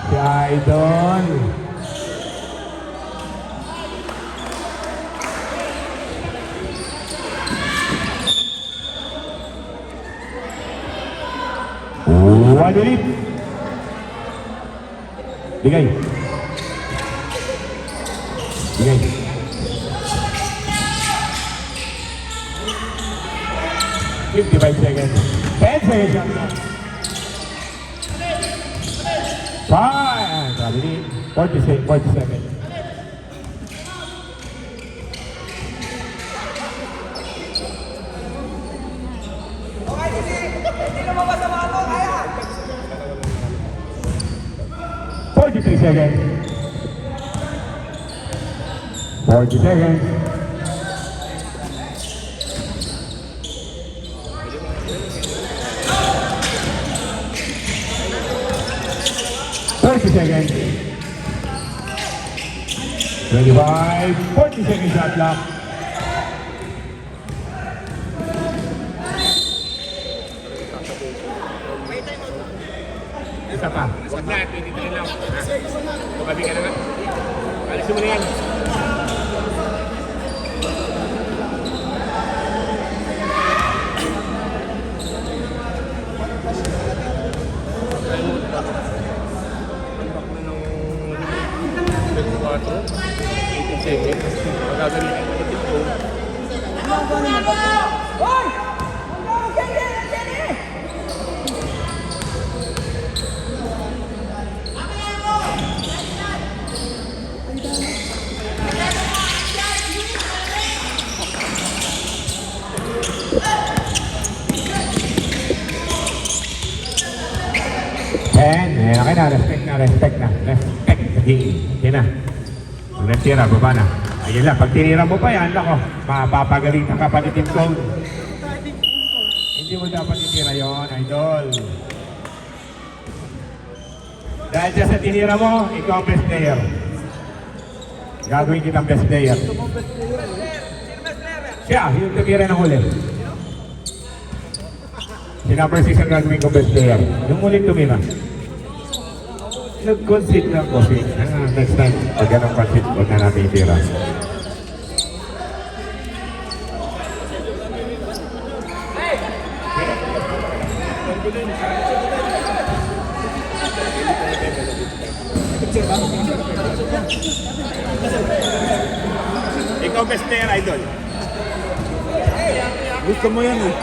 Speaker 1: Si Idol! One minute! Bigay! 55 seconds. 10 seconds. 5. Grabe ni 47. Seconds. 40 seconds. Seconds. 25, 40 seconds shot clock. Isa pa.
Speaker 5: Wag na, 23 lang. Tumabi ka na nga. Alisin mo na yan.
Speaker 1: Okay na, respect na. Sige na. Kung natira, baba na. Ayun lang, pag tinira mo pa yan, ako, mapapagalitan ka pa ni Team Code. Hindi mo dapat itira yon, Idol. Dahil dyan sa tinira mo, ikaw ang best player. Gagawin kitang best player. Siya, yung tumira ng huli.
Speaker 5: Si number 6 ang gagawin ko best player. Yung ulit tumira. Nag-concede lang ko. Next time, pag ganang concede, huwag na natin itira. Ikaw best player, idol.
Speaker 2: Gusto mo yan eh.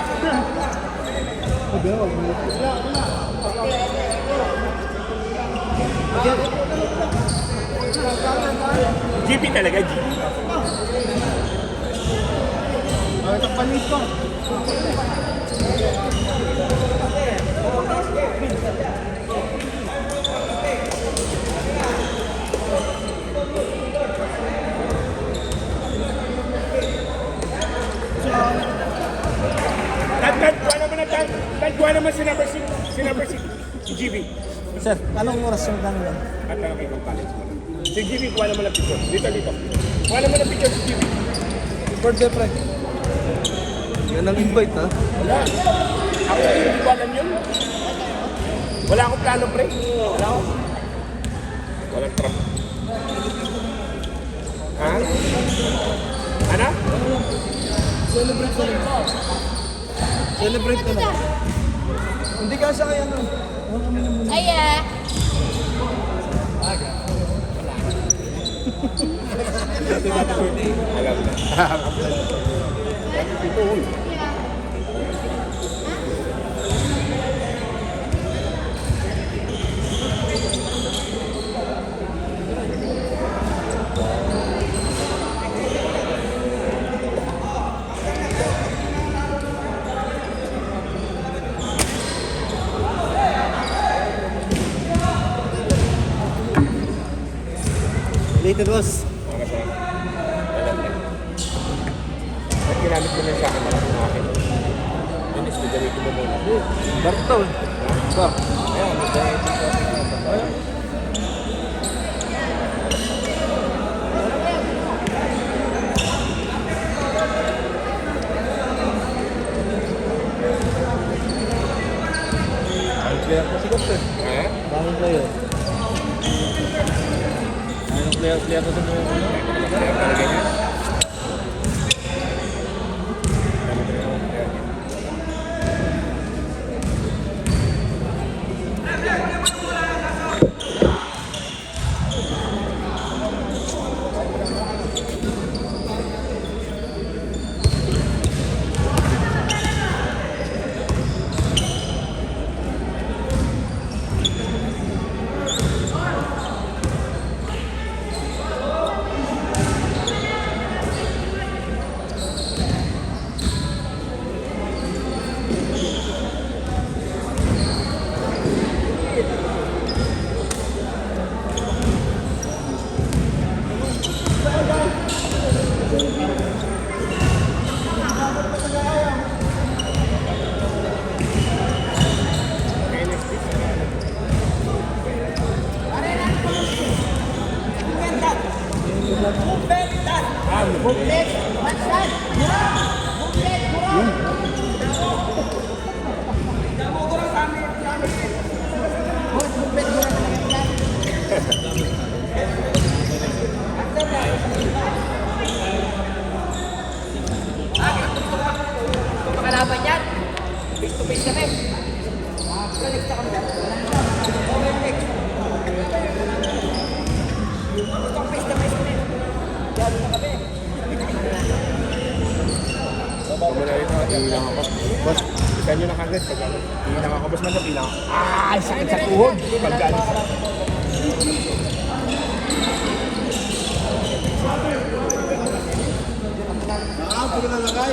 Speaker 5: GP talaga, GP.
Speaker 2: Ito panis ko.
Speaker 5: Kuha naman si number 6. Si number 6. Si GB.
Speaker 2: Sir, anong oras yung kanila?
Speaker 5: At ang ikong college mo. Si GB, kuha naman ang picture. Dito. Kuha naman ang picture si GB.
Speaker 2: Birthday, pre. Yan ang invite, ha?
Speaker 5: Wala. Actually, hindi ko alam yun. Wala akong plano, pre. Wala ako. Walang trap. Ha? Ano?
Speaker 2: Celebrate ka na. Hindi ka siya kaya nun.
Speaker 4: Aya.
Speaker 5: Alam na.
Speaker 2: Later, boss.
Speaker 5: At ginamit mo na sa akin, malaking akin. Yun is, gagamitin mo muna.
Speaker 2: Barto. Ba?
Speaker 5: Ayun, mag-gamitin ko.
Speaker 2: Player ko sikat, sir.
Speaker 5: Ha?
Speaker 2: Bakit player? Anong player ko sa mga ano?
Speaker 5: Kaya talaga niya.
Speaker 3: Pakalaban yan. Face to face kami.
Speaker 5: Ilang ako. Boss, isa nyo na kagad. Ilang ako. Boss man, ilang ako. Ah, sakit sa tuhod. Paggalis.
Speaker 2: Pwede na lagay.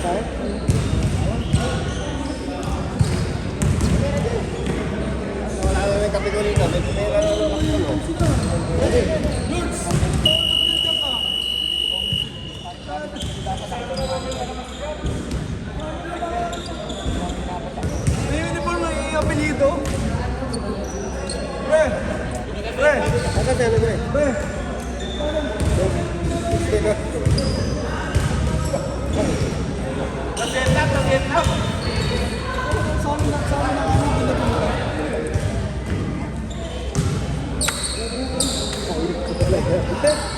Speaker 2: Wala na may kape ko rito. May pera na lang ako. May uniform na i-apelido. Pre! Pre! Agad yan, pre. Pre!
Speaker 5: Nasetap.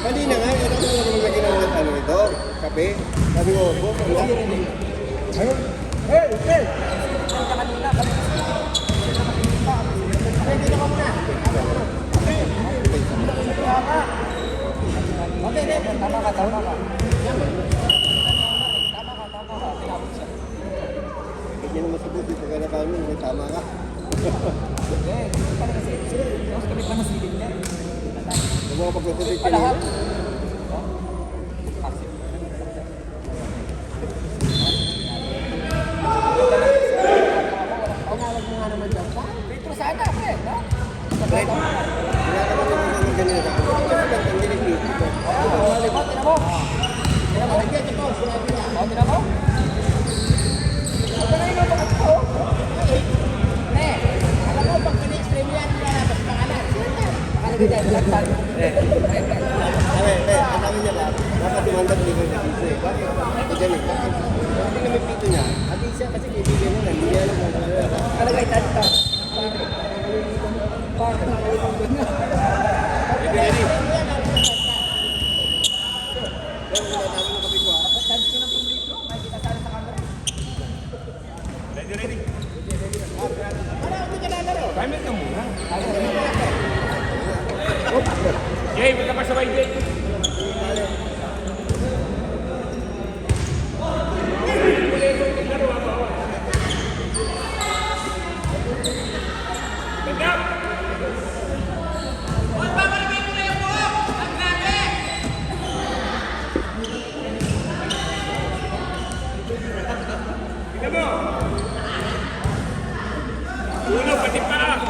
Speaker 2: Kanina nga, ito ko lang naman lagyan ng ano ito, kape. Sabi ko, boss, ang dami rin eh. Ayun. Hey, hey! Hindi naman sabi, di pagkala kami, may tama ka. Huwag mo pagkasabi ka niya. Wala ka naman naman ganyan ka. Kasi ang dinig dito. Ang sabi niya ba, dapat tumandang ligo na dito eh. Bakit? Ito ganit. Hindi na may pito niya. At isa kasi kaibigan niya, hindi niya alam kung ano. Kalagay tayo.
Speaker 5: Ready. Timer ka muna. Jay, punta pa sabay, Jay. Uno, pati pa!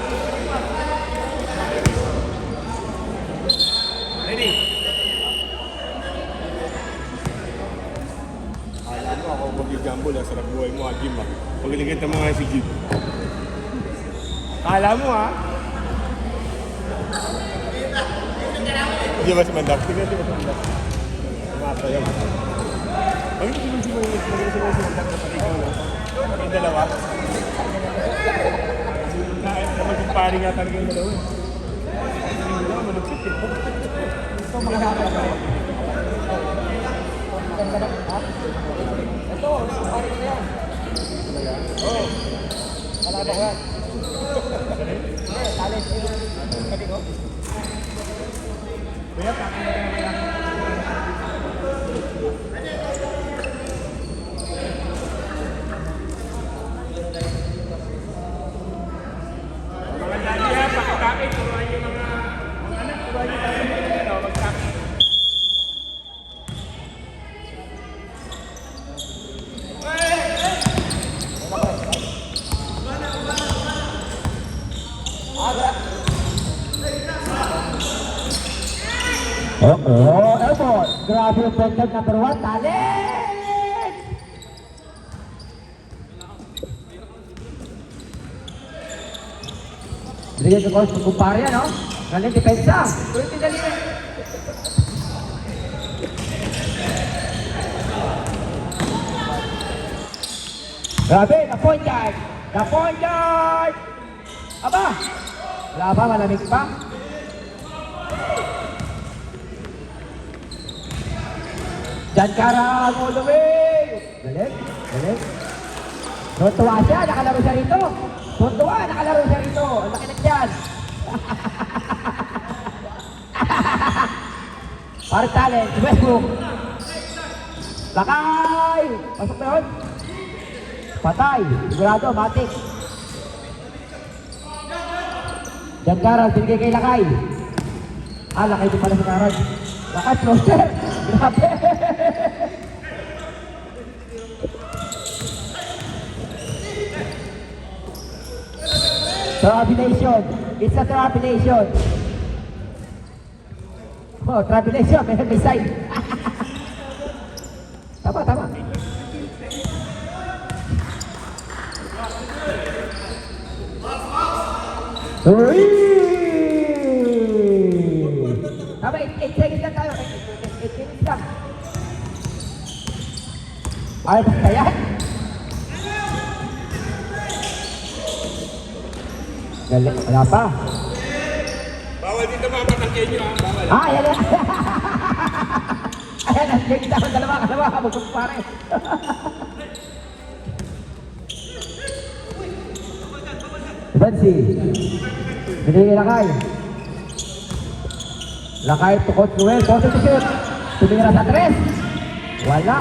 Speaker 5: Ready? Alam mo ako mag-jumble ha, sarap buhay mo ha, Jim ha. Pagalingan ng mga si Jim. Kala mo ha? Hindi ba si Mandak? Tingnan di ba si Mandak? Mata yan. Ay, hindi si Mandak na pati ikaw na. Yung dalawa. Naman yung pari nga talaga yung dalawa. Yung dalawa, malupit eh. Ito, mga nakakalaga. Ito, pari ko na yan. Oo. Kalaba ko yan. Talent. Sabi ko. Kaya, kakin na kaya.
Speaker 1: Airborne. Grabe yung bentag number 1. Talent! Bigyan ko coach kumpare yan, no? Galing depensa. Tuloy dali na. Grabe, na-point guard. Na-point guard! Aba! Wala ba? Malamig pa? Giancarlo all the way! Galing, galing. Tuwa siya, nakalaro siya rito. Tuwa, nakalaro siya rito. Ang laki na dyan. Para talent, Westbrook. Lakay! Pasok na yun. Patay, sigurado, matik. Giancarlo, binigay kay Lakay. Lakay din pala si Karol. Lakay, closer. Grabe. Travelation. It's a travelation. Oh, travelation. May sign. Tama. Uy! Tama, 8 seconds lang tayo. 8 minutes lang. Ay, basta yan. Galing, wala pa.
Speaker 5: Bawal dito mapatangkin nyo, ha? Bawal.
Speaker 1: Ayan yan. Ayan, nagiging tayo dalawa. Magkumpare. Bansi. Binigay Lakay. Lakay to Coach Noel. Positive shoot. Tumira sa 3. Wala.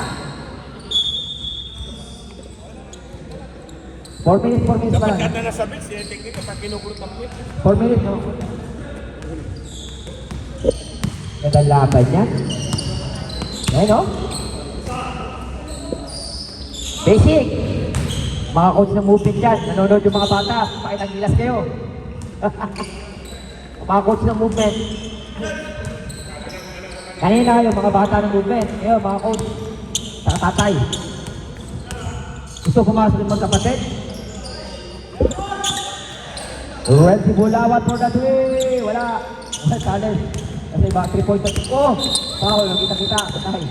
Speaker 1: 4 minutes pa
Speaker 5: Dapat
Speaker 1: lang.
Speaker 5: ganda na sa bits, yung technique pag kinukulot ang pit.
Speaker 1: 4 minutes, no? Ganda laban niya. Ayan, no? Basic. Mga coach ng movement dyan. Nanonood yung mga bata. Pakitang gilas kayo. Mga coach ng movement. Kanina yung mga bata ng movement. Ngayon, mga coach. Saka tatay. Gusto pumasok yung magkapatid. Ruel Sibulawat for the three. Wala. Wala challenge. Kasi ba 3 points. Oh! Foul. Nakita-kita. Patay.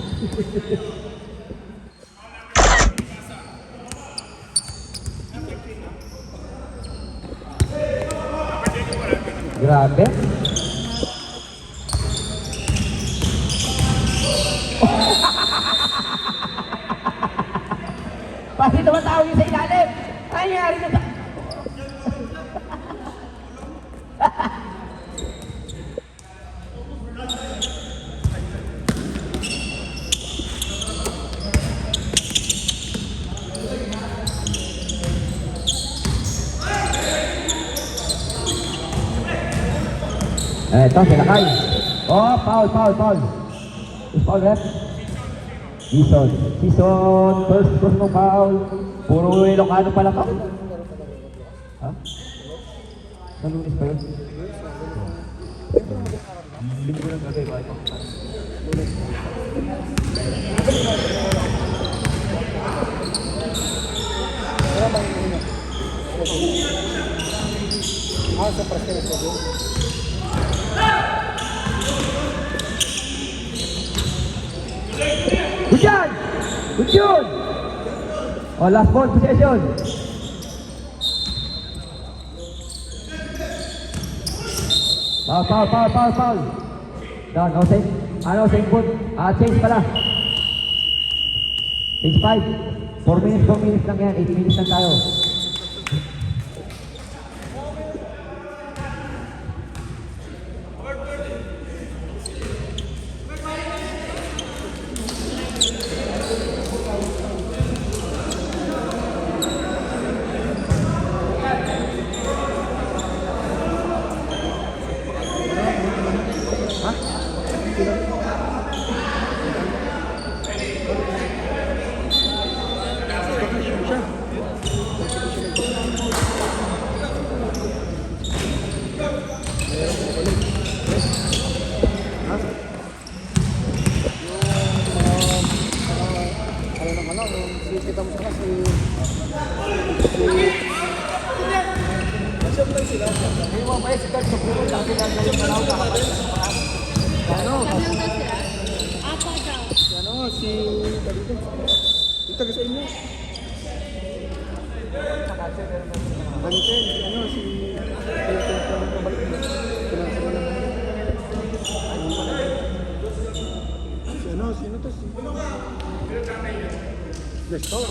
Speaker 1: Grabe. Bakit naman tao yung sa ilalim? Ano nangyari na sa... Eto, sinakay. Oh, foul. Is foul ref? Season, first no foul. Puro Ilocano pala to. Ha? Nalunis pa yun? Linggo lang gagay ba ito?
Speaker 2: Sa pressure na siya.
Speaker 1: Hujan! Hujan! Oh, last ball possession. Foul. Down, no save. Save ball. Change pala. Change 5. 4 minutes lang yan. 8 minutes lang tayo.
Speaker 2: Kita mo sa kasi si Dalito. Ito kasi inyo. Banten, si sino to si let's go.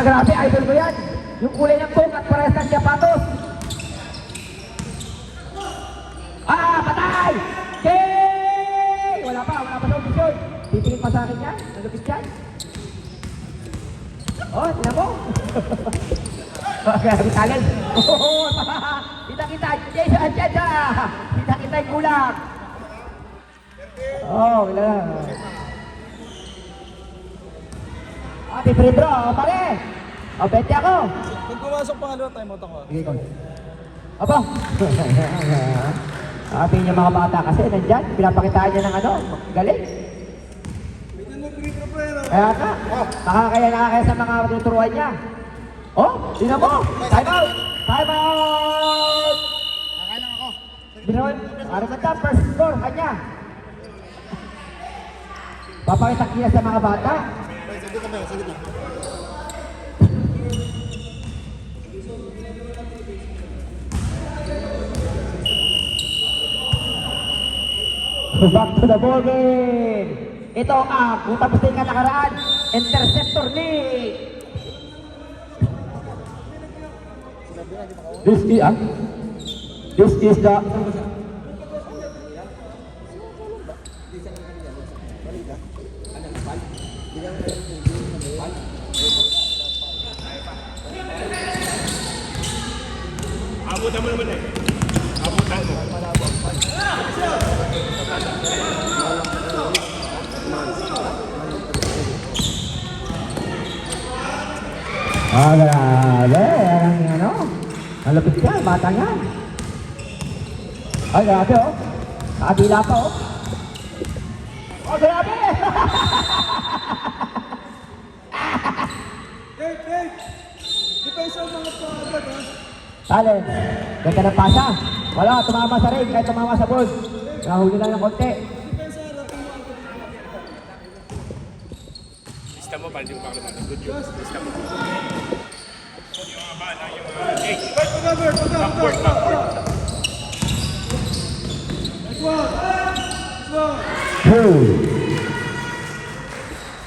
Speaker 1: Grabe, idol ko yan. Yung kulay ng coke at parehas ng sapatos. Patay! Game! titingin pa sa akin yan. Nalupit yan. Oh, tinan mo. Grabe talent. Oh, kita-kita. Jason, kita-kita yung kulang. Oh, wala. Ate Fredro, pare. O, bete ako.
Speaker 6: Pag pumasok pangalawa, time out ako.
Speaker 1: Sige, kon. Aba. Ate niya mga bata kasi nandyan. Pinapakitaan niya ng ano. Galing. Kaya ka. Nakakaya sa mga tuturuan niya. Oh, tingnan mo. Time out. Time out.
Speaker 2: Nakailang ako.
Speaker 1: Binoy. Ano ka ta? First score. Kanya. Papakita niya sa mga bata.
Speaker 2: Sige ka ba? Sige na.
Speaker 1: Back to the ball game. Ito ang kung tapos na yung nakaraan. Interceptor league. This is the
Speaker 5: Abutan mo naman eh. Abutan mo.
Speaker 1: grabe. Ang ano. Malapit ka, bata yan. Ay, grabe oh. Nakabila pa oh. Oh, grabe!
Speaker 6: Dave! Depensa ang mga pangagad, ha?
Speaker 1: Talent. Ganda ng pasa. Wala, tumama sa ring, kahit tumama sa ball. Nahuli lang ng konti.
Speaker 6: Depensa ang rating mo agad.
Speaker 5: Lista mo, paano yung pakilaman? Good yun. Lista mo. Yung mga bala, yung mga... Hey! Backward.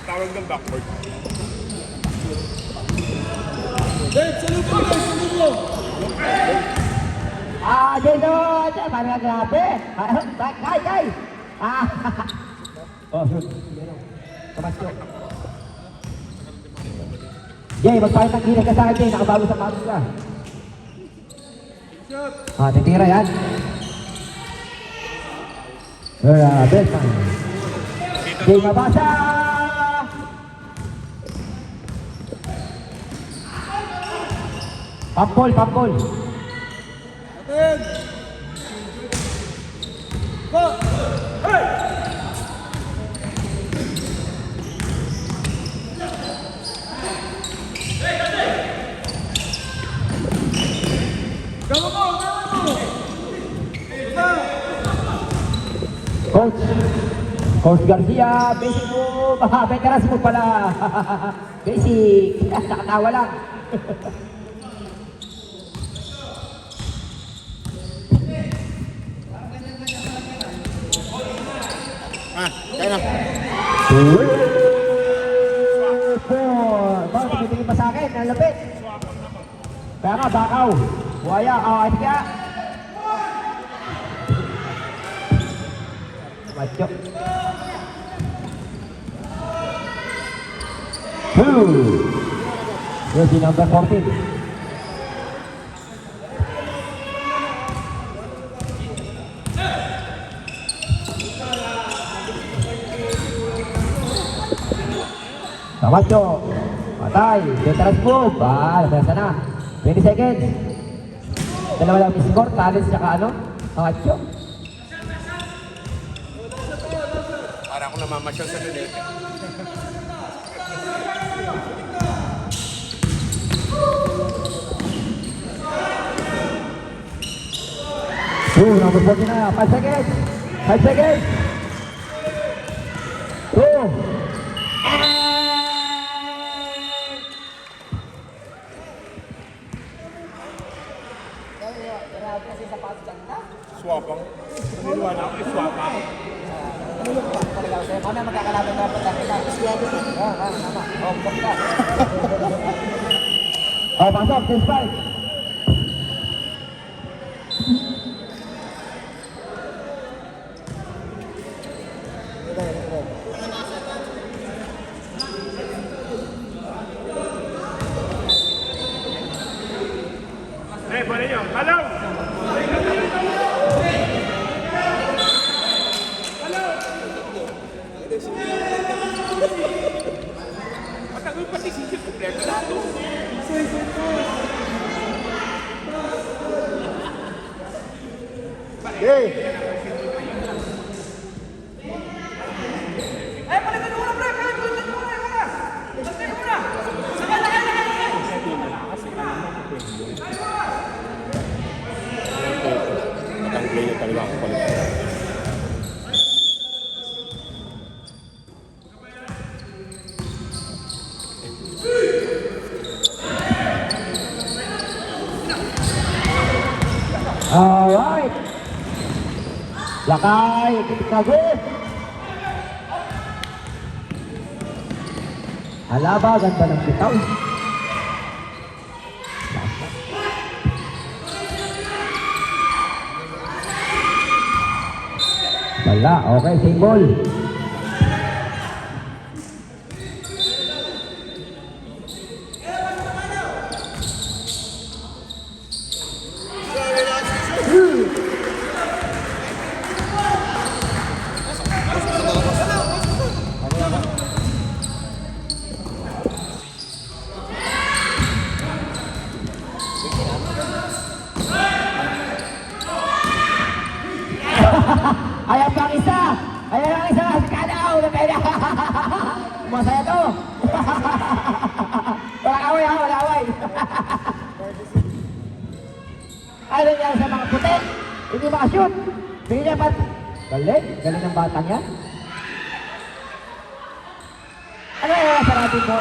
Speaker 5: Tawag ng backward.
Speaker 6: Dave, salute mo guys! Salute mo!
Speaker 1: Jason! Parang grabe. Kay! Oh, shoot. Kamasyo. Jay, magpahit ang gilid ka sa akin, Jay. Nakabago sa patos ka. Titira yan. Grabe. Jay, mabasa! Pampol.
Speaker 6: Atin! Go! Gawa mo!
Speaker 1: Coach Garcia, basic move. Veterans move pala. Basic. Nakatawa lang.
Speaker 2: Kaya na.
Speaker 1: Bakit tumitingin pa sa akin? Ang lapit. Kaya nga, bakaw. Buhaya. Ay, kaya. Macho. 2. Jersey number 14. Camacho. Patay. Veterans move. Nasa na. 20 seconds. Dalawa lang score. Talents tsaka ano? Camacho.
Speaker 5: Para akong namamasyal sa lulit.
Speaker 1: Number 14 na. 5 seconds. 5 seconds. 2.
Speaker 5: Swapang. Naniwala ako, swapang.
Speaker 1: Mana magkakalaban na pa tayo na. Tama. Basta. Pasok, this fight.
Speaker 5: Matagal pati si Chip kompleto na ito.
Speaker 2: Okay.
Speaker 5: Matanggalin niya talaga ako pala.
Speaker 1: Alright. Lakay, Kagit. Alaba, ganda ng bitaw. Wala, okay, single. Ayan pang isa! Ayan ang isa! Kanaw na pera! Masaya to! Walang away ha! Walang away! Ano niya sa mga puti? Hindi makashoot! Bigyan pa! Galing! Galing ng batang yan! Ano yung sa natin mo?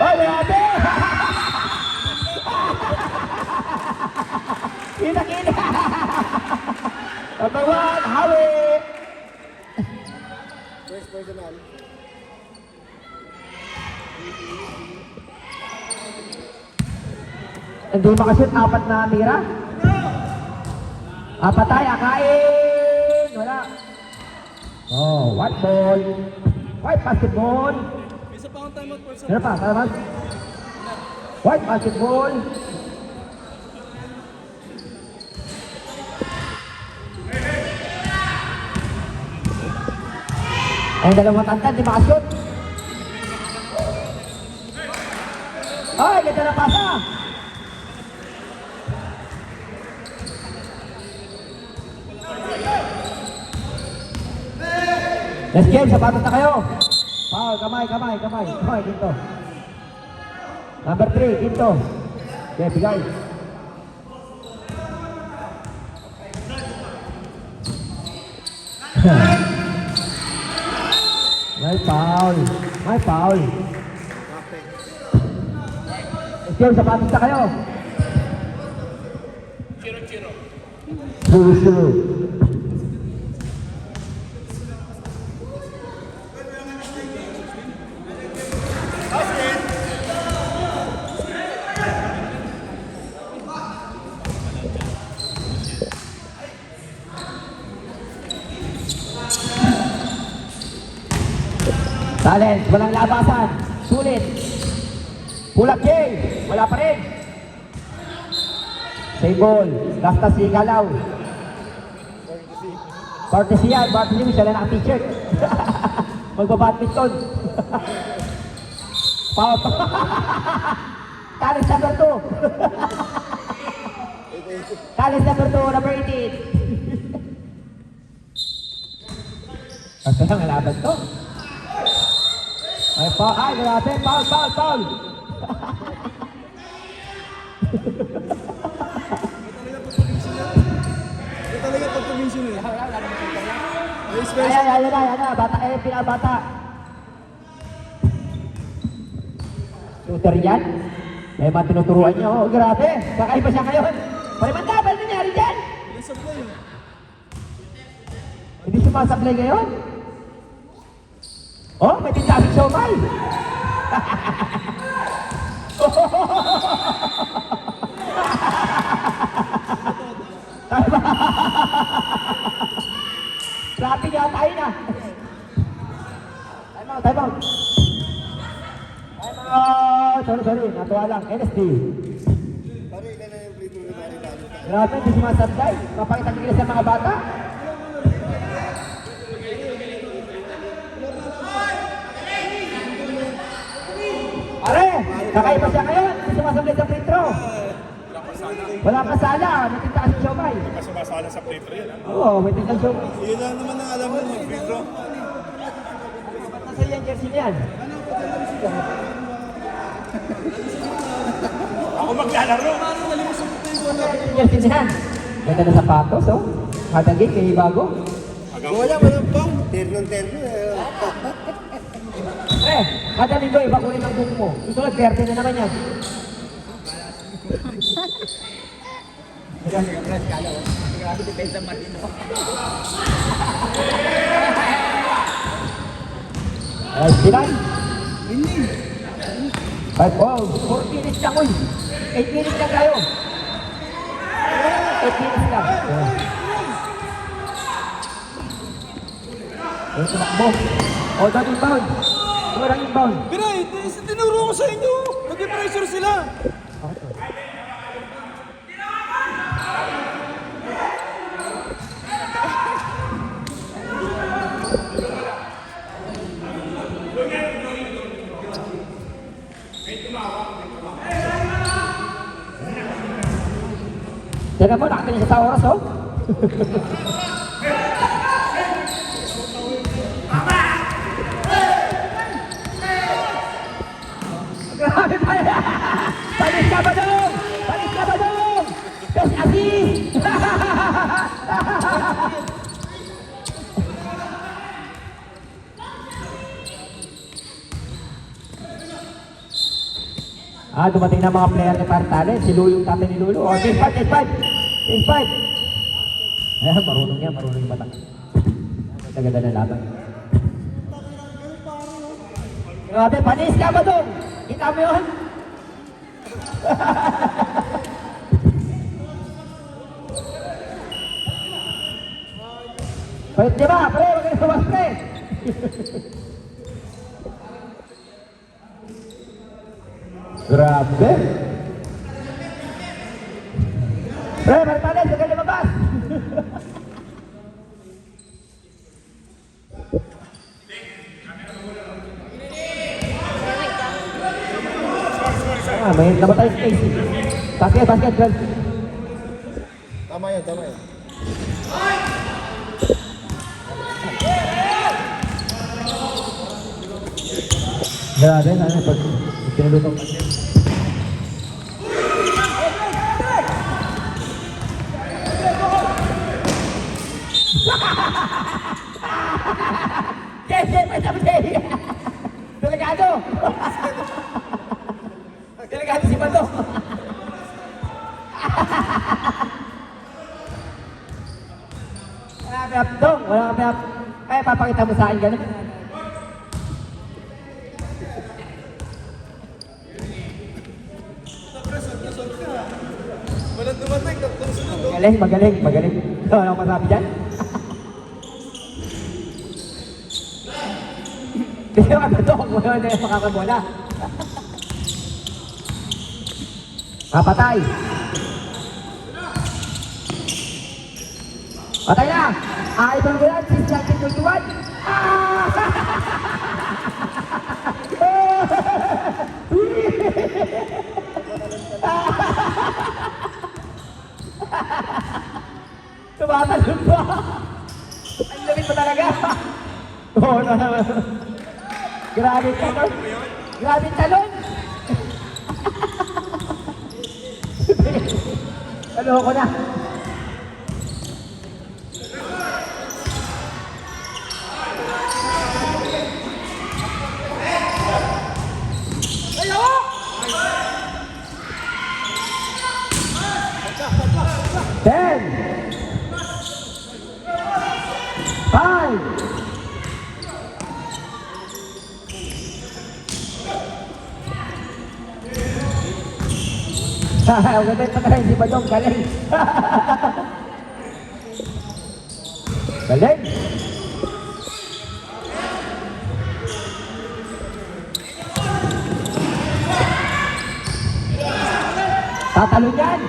Speaker 1: Oh, grabe! Kita-kita! Number 1, Howie!
Speaker 2: First personal.
Speaker 1: Hindi makashoot, 4 na tira. Apat tayo, akain! Wala. Oh, white ball. White basketball.
Speaker 6: Isa pa akong time out for
Speaker 1: Sino pa? Tama? White basketball. Ay, dalawang tanda, di makashoot. Ay, ganda na pasa. Let's game, sapatos na kayo. Foul, kamay, kamay, kamay. Kamay, dito. Number 3, dito. Okay, bigay. May foul. May foul. Let's game, sapatos na kayo. Chiro. Talent, walang labasan. Sulit. Pull up game. Wala pa rin. Same ball. Basta si Galaw. Courtesy yan. Courtesy siya lang naka-t-shirt. Magba-badminton. Foul. Talent number 2. Talent number 2, number 18. Basta lang laban to. Ay, foul. Ay, grabe. Foul, foul, foul.
Speaker 6: Ito talaga pag-commission eh. May
Speaker 1: Ay,
Speaker 6: special.
Speaker 1: ay, ay, na. Bata, pinabata. Shooter yan. May mga tinuturuan niyo. Oh, grabe. Kakaiba siya ngayon. Palimanda, ba nangyari dyan?
Speaker 6: Yung supply eh.
Speaker 1: Hindi sumasablay ngayon. Oh, may tindahan siomay. Grabe niya, tayo na. Time out, time out. Time out. Sorry, natuwa lang. NSD. Grabe, hindi sumasabday. Mapakita nila sa mga bata. Are, kakaiba siya ngayon. Hindi sumasabday sa free throw. Wala pa sala. Natinta kasi siomay.
Speaker 5: Kasi sumasala sa free throw yan.
Speaker 1: Oo, may tinta siomay.
Speaker 6: Yun lang naman ang alam mo, mag-free throw.
Speaker 1: Ba't nasa yung jersey niyan?
Speaker 5: Ako maglalaro.
Speaker 1: Jersey niyan. Ganda na sapatos, oh. Kada game, may bago.
Speaker 2: Wala, walang bang. Terno.
Speaker 1: Kada linggo, iba ko rin ang book mo. Susunod, 30 na naman yan. Grabe, depensa Martino. Ay, silang. 5 balls, 4 minutes lang, uy. 8 minutes lang tayo. 8 minutes lang. Ayun, tumakbo. O, doon inbound. Turang inbound.
Speaker 6: Pero tinuro ko sa inyo. Mag-pressure sila.
Speaker 1: Teka mo, nakakita sa oras, oh. Grabe pa yan! Palis ka ba doon? Palis ka ba doon? Best assist! Dumating na mga player ni Partales. Si Lulu yung tatay ni Lulu. Oh, team 5, team 5. Team 5. Ayan, marunong yung mata. Tagada na laban. Grabe, panis ka ba doon? Kita mo yun? Palit niya ba? Pre, wag ka na sumas, pre. Grabe. Pre, Martales, wag ka lumabas. May namatay space. Basket, girl.
Speaker 2: Tama yun.
Speaker 1: Grabe, ano pag pinulutong. Delegado! Delegado si Bato! Wala kang dong, wala kang kaya papakita mo sa akin ganun.
Speaker 6: Walang dumating, tatlong sunod.
Speaker 1: Magaling. Ano ang masabi dyan? Hindi ko ano kung wala na yung makakabola. Patay! Patay na! Idol ko yan, since 1921! Tumatalon pa! Ang lamig pa talaga! Oo naman. Grabe talon! Grabe talon! Ano ko na? Ten, 5, ang ganda yung pagkain si Badong, galing. Galing. Tatalon yan.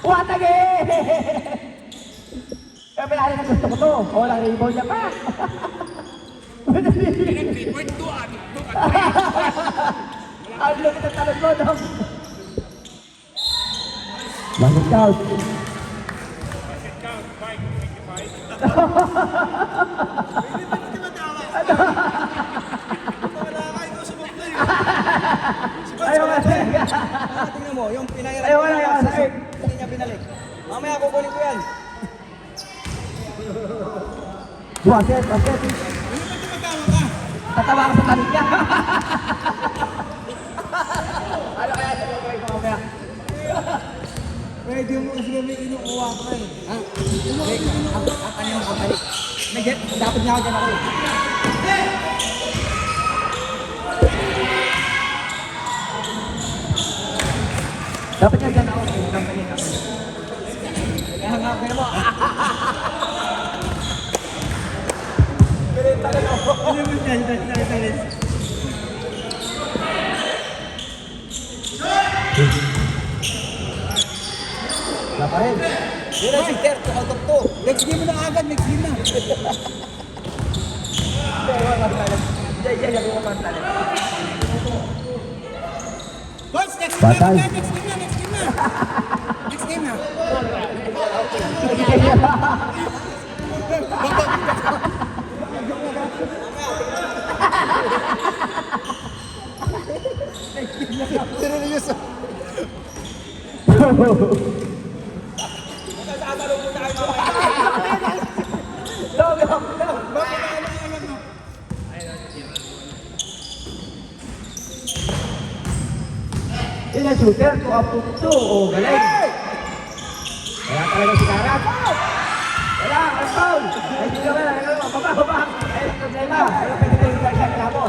Speaker 1: What again? Kaya pala na gusto ko to. O, walang rebound niya pa. Ang lupit ang talon mo, Dom. Bakit count? Ayaw nga talaga.
Speaker 6: Tingnan mo, yung pinahirap
Speaker 1: Ayaw nga.
Speaker 6: hindi niya binalik. Mamaya kukunin ko yan.
Speaker 1: Basket. Tatawa ka sa talit niya. Ano kaya sa mga ko mamaya?
Speaker 6: Pwede mo kasi gamitin yung uwa ko eh. Ha? Ang kanyang kapalik. Dapat niya ako dyan ako eh.
Speaker 1: Dapat niya dyan ako. Company ka.
Speaker 6: Kaya nga kaya mo. Ano mo dyan? Talis.
Speaker 1: Wala pa rin.
Speaker 6: Yun ang si Ter, out of 2. Next game mo na agad, next game na. Boss, next game
Speaker 1: Batay.
Speaker 6: na, next game na. Next game na.
Speaker 2: Seryoso.
Speaker 1: Yun ang shooter, 2 up to 2. O, galing. Wala talaga si Karat. Wala, ang foul. Ay, hindi ka ba? Baba. Ay, ang problema. Ay, pwede ko yung shot mo.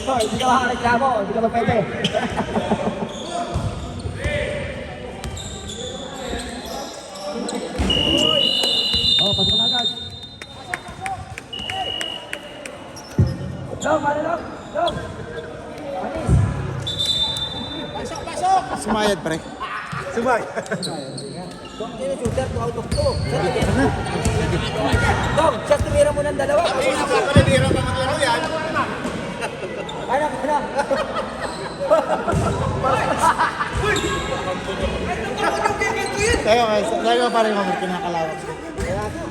Speaker 1: Oh, hindi ka makareklamo. Hindi ka ba pwede? Oh, pasok na agad. Dong, ano dong? Dong! Panis!
Speaker 2: Sumayad, pre. Sumayad.
Speaker 6: Dong, yun ang shooter, 2 out of 2. Dong, shot tumira mo ng dalawa. Ano?
Speaker 2: Tayo pa rin mga kinakalawak.
Speaker 6: Wala na.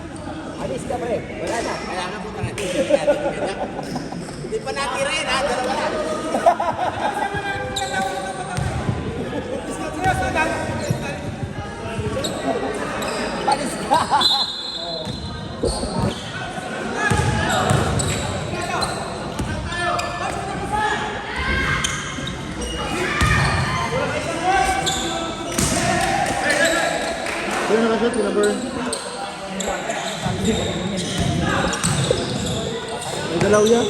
Speaker 6: Alis ka, pre. Wala na.
Speaker 3: Kaya nga po natin. Hindi pa natira yun, ha? Dalawa na.
Speaker 6: Alis ka.
Speaker 2: Sino nakashoot? Sino burn? May dalaw yan.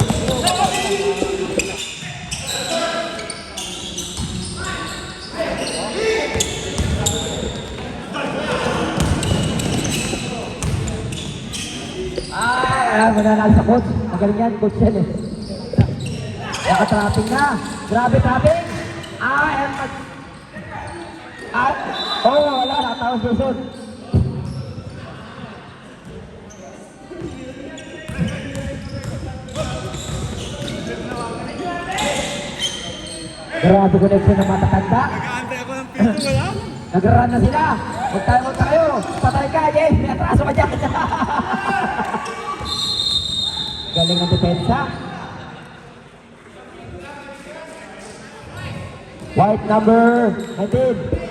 Speaker 1: Mananalo sa coach. Magaling yan, coach yan eh. Nakatrapping na. Grabe trapping. Wala. Natawag susunod. Grabe connection ng matatanda.
Speaker 5: Nag-aantay ako ng pito, wala?
Speaker 1: Nag-run na sila. Huwag tayo. Patay ka, James. May atraso ka dyan. Galing ang depensa. White number 19.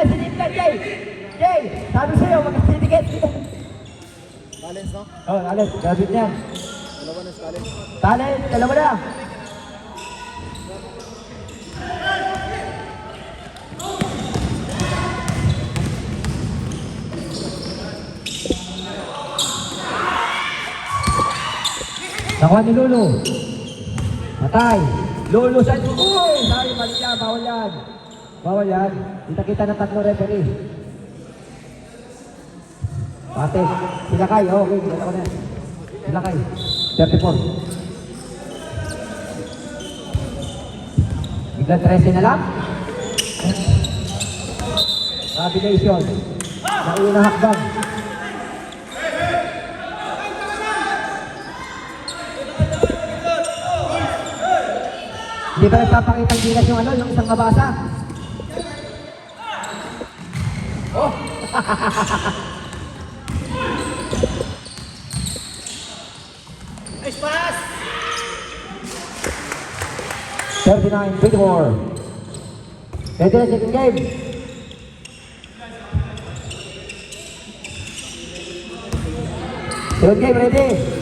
Speaker 1: Siniplan, Jay. Jay, sabi sa'yo, magkasitikit.
Speaker 2: Balance, no?
Speaker 1: Oh, Alex, gabit niyan.
Speaker 2: Dalawa na sa balance.
Speaker 1: Talent, dalawa na. Nakuha ni Lulu. Patay. Lulu sa... Uy! Sorry, mali yan. Bawal yan. Bawal yan. Kita-kita ng tatlo referee. Pate. Sila kay. Okay. Sila ko na. Sila kay. 34. Biglang 13 na lang. Combination. Naunang hakbang. Hindi ba nagpapakita ang gilas yung ano, yung isang mabasa? Oh!
Speaker 3: Nice pass!
Speaker 1: 39, 24. Ready na second game. Second game, ready.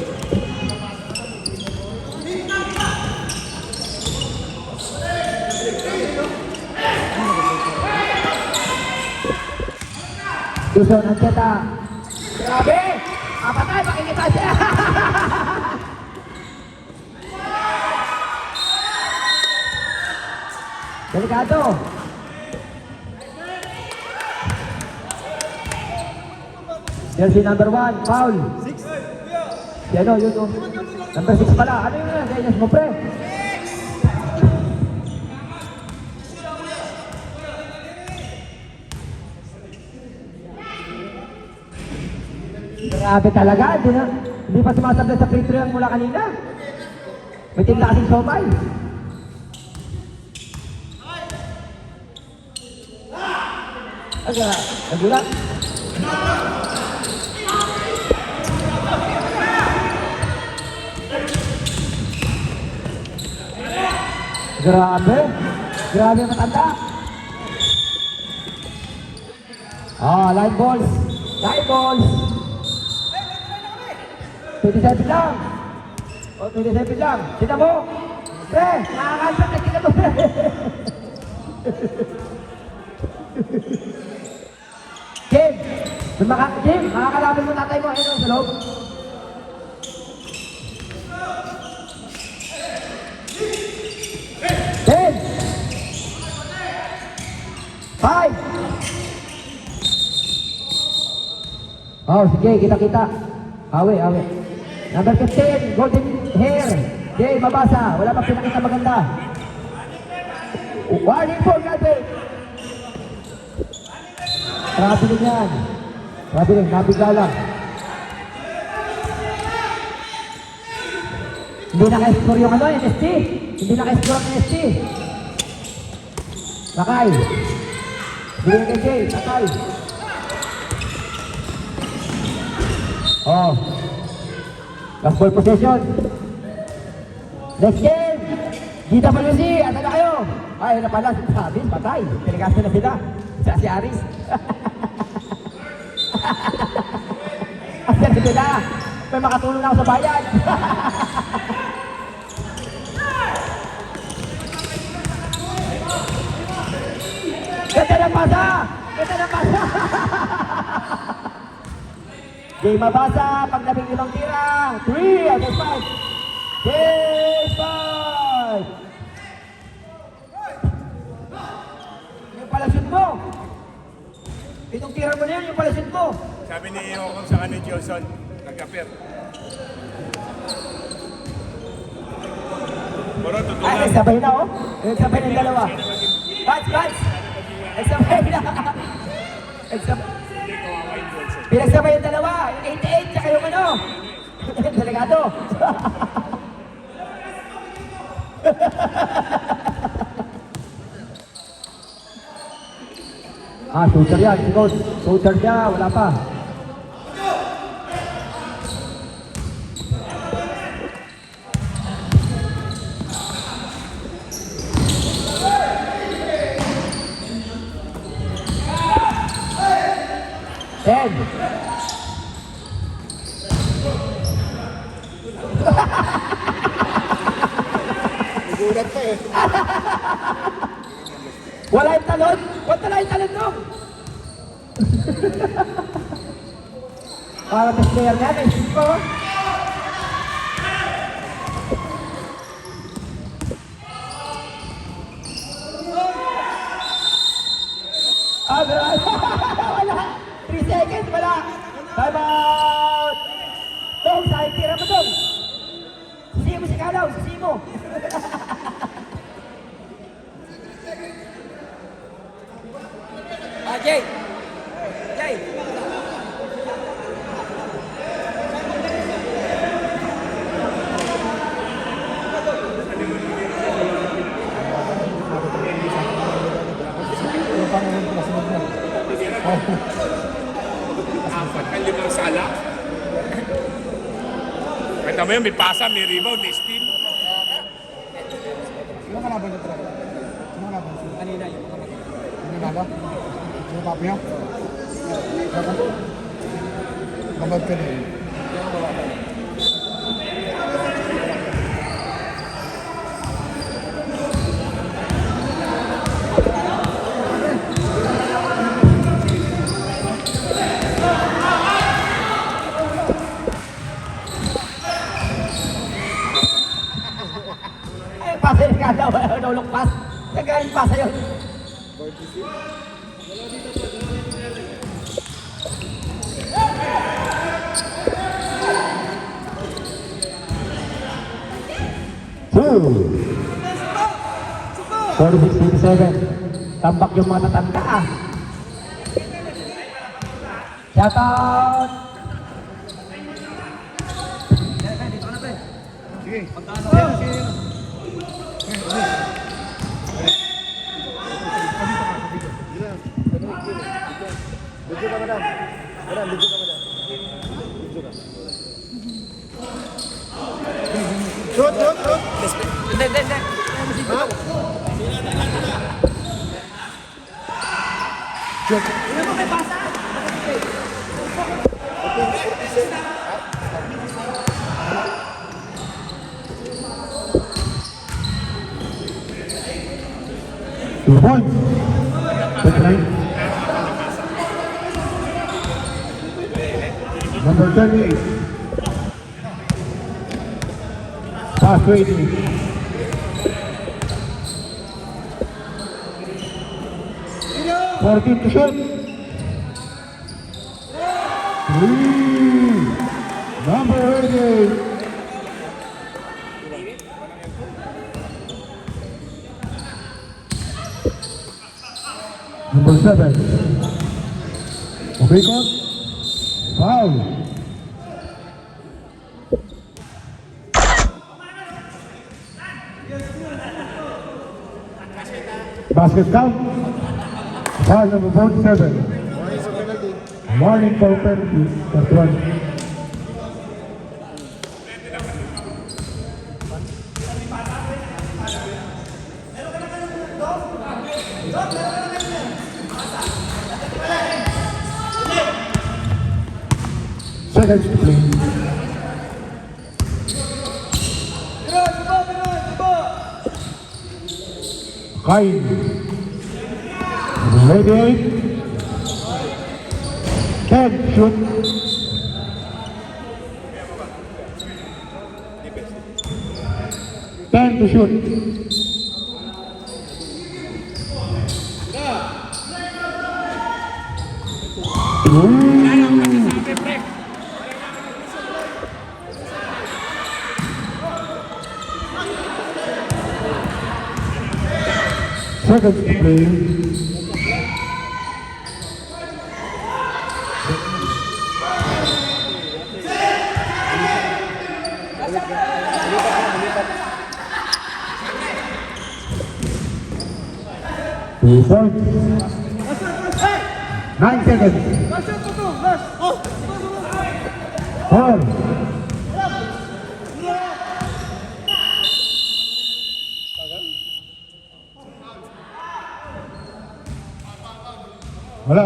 Speaker 1: Susun Anjeta. Grabe! Apatay, makikita siya! Delikado. Jersey number 1, foul. 6. Yan o, yun o. Number 6 pala. Ano yun na? Gainas mo, pre. Grabe talaga. Hindi pa sumasabla sa free throw ang mula kanina. May tinla kasing somay. Nagulat. Grabe. Grabe ang matanda. Line balls. Line balls. 27 lang. 27 lang. Sina mo. Pre, nakakalpat na sila mo, pre. Jim, makakalaban mo tatay mo. Ayun, sa loob. Ten. 5. Oh, sige, kita-kita. Awe. Number 15, golden hair. Jay, mabasa. Wala pa pinakita maganda. Warning for Gade. Grabe din yan. Grabe din, nabiga lang. Hindi naka-score yung NST. Hindi naka-score ang NST. Sakay. Bigyan kay Jay, sakay. Oh. Last ball possession. Next game. GWC, ano na kayo? Ay, na pala. Sabi, patay. Telegasto na sila. Si Aris. Ayan sila. May makatulong na ako sa bayan. Ganda ng pasa! Ganda ng pasa! Jay mabasa, pag nabing 5 tira. 3 out of 5. Jay 5! Yung palasyon mo. Itong tira mo na yan, yung palasyon mo.
Speaker 5: Sabi ni Hokong sa kanil Johnson, nag-appear. Pero totoo
Speaker 1: Ay,
Speaker 5: lang.
Speaker 1: nagsabay na oh. Nagsabay ng dalawa. Bats! Nagsabay na. Pinagsabay yung dalawa. Yung 88 tsaka yung ano. Delegado. Shooter yan. Si Coach. Shooter niya. Wala pa. Ten.
Speaker 2: Nagulat pa eh.
Speaker 1: Wala yung talon? Wala yung talon no? Para best player niya, may shoot ko.
Speaker 5: 4 ka 5 sala. Kita mo yun, may pasa, may rebound, may steal.
Speaker 6: Sino kalaban niya talaga? Sino kalaban? Kanina yung mga mata. Yung nanalo? Yung papi niya? Kabad ka din.
Speaker 1: Ay, pasa yun nga daw. Naulok pas. Nagaling pasa yun. Two. 46-47. Tambak yung mga tatanda ah. Shout out!
Speaker 6: Sige. Pagkano yan? Sige.
Speaker 2: Video ka, madam. Madam, video ka, madam. Video ka. Shoot, shoot, shoot.
Speaker 1: Two points. That's right. Number 38. Pass waiting. Fourteen to shoot. Three. Number 88. Number 7. Okay, coach. Foul. Basket count. Foul number 47. Warning for penalty. That's one. Seconds to play. Kain. Ready? Can shoot. Ten to shoot. Seconds to play. Two points. 9 seconds. Four. Wala.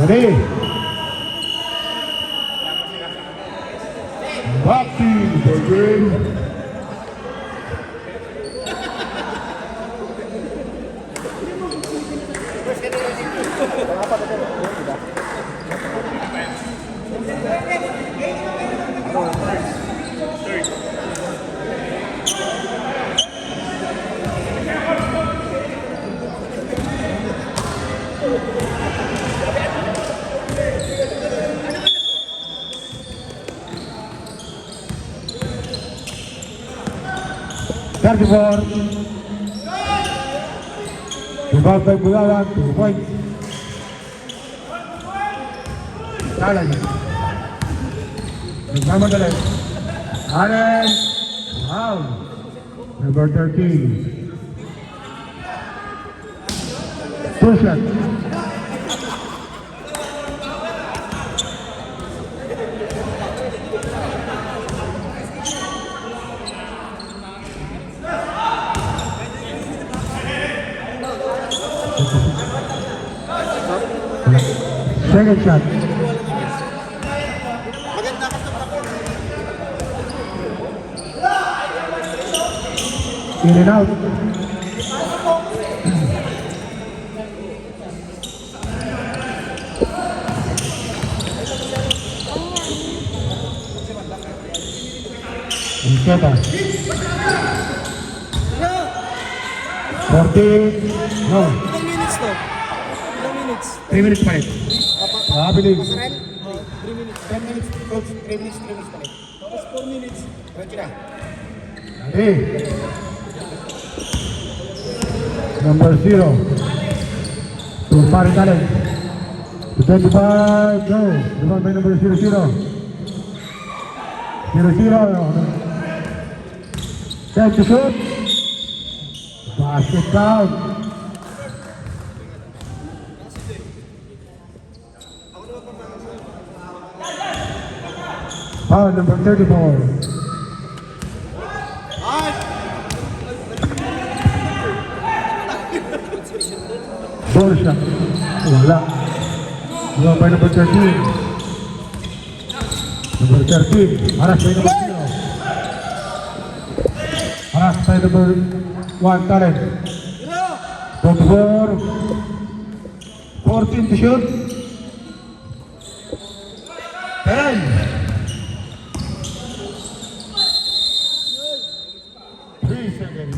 Speaker 1: Ready? Boxing for game. Thirty-four. Rebound by Bulawan, 2 points. Kala niya. Nagmamadali. Allen, foul. Number 13. Two shot. Second shot. In and out. Inqueta. 14. No.
Speaker 6: Ilang minutes to? Ilang minutes?
Speaker 1: 3 minutes pa rin. Mabilis.
Speaker 3: 3 minutes, 10 minutes, coach, 3 minutes, 3 minutes pa rin.
Speaker 6: Tapos 4 minutes.
Speaker 3: Diretso na.
Speaker 1: Hey. Number 0. To Paring Talent. To 25. Go. Rebound by number 0-0. 0-0. Time to shoot. Basket down. Foul number 34. Ball shot. Wala. Wala by number 13. Number 13. Haras by number 0. Haras by number 1. Talent. 24. 14 to shoot. 10. 3 seconds.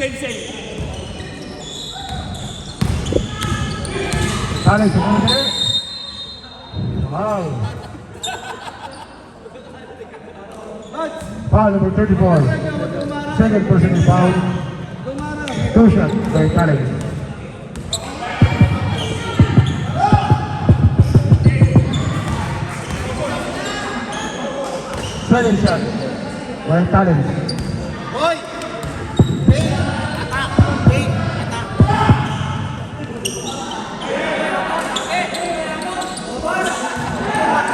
Speaker 5: Same.
Speaker 1: Talent. Wow. Foul number 34. Second personal foul. 2 shots by Talent. Second shot by Talent.
Speaker 3: Hoy! Wait! Attack! Wait! Attack!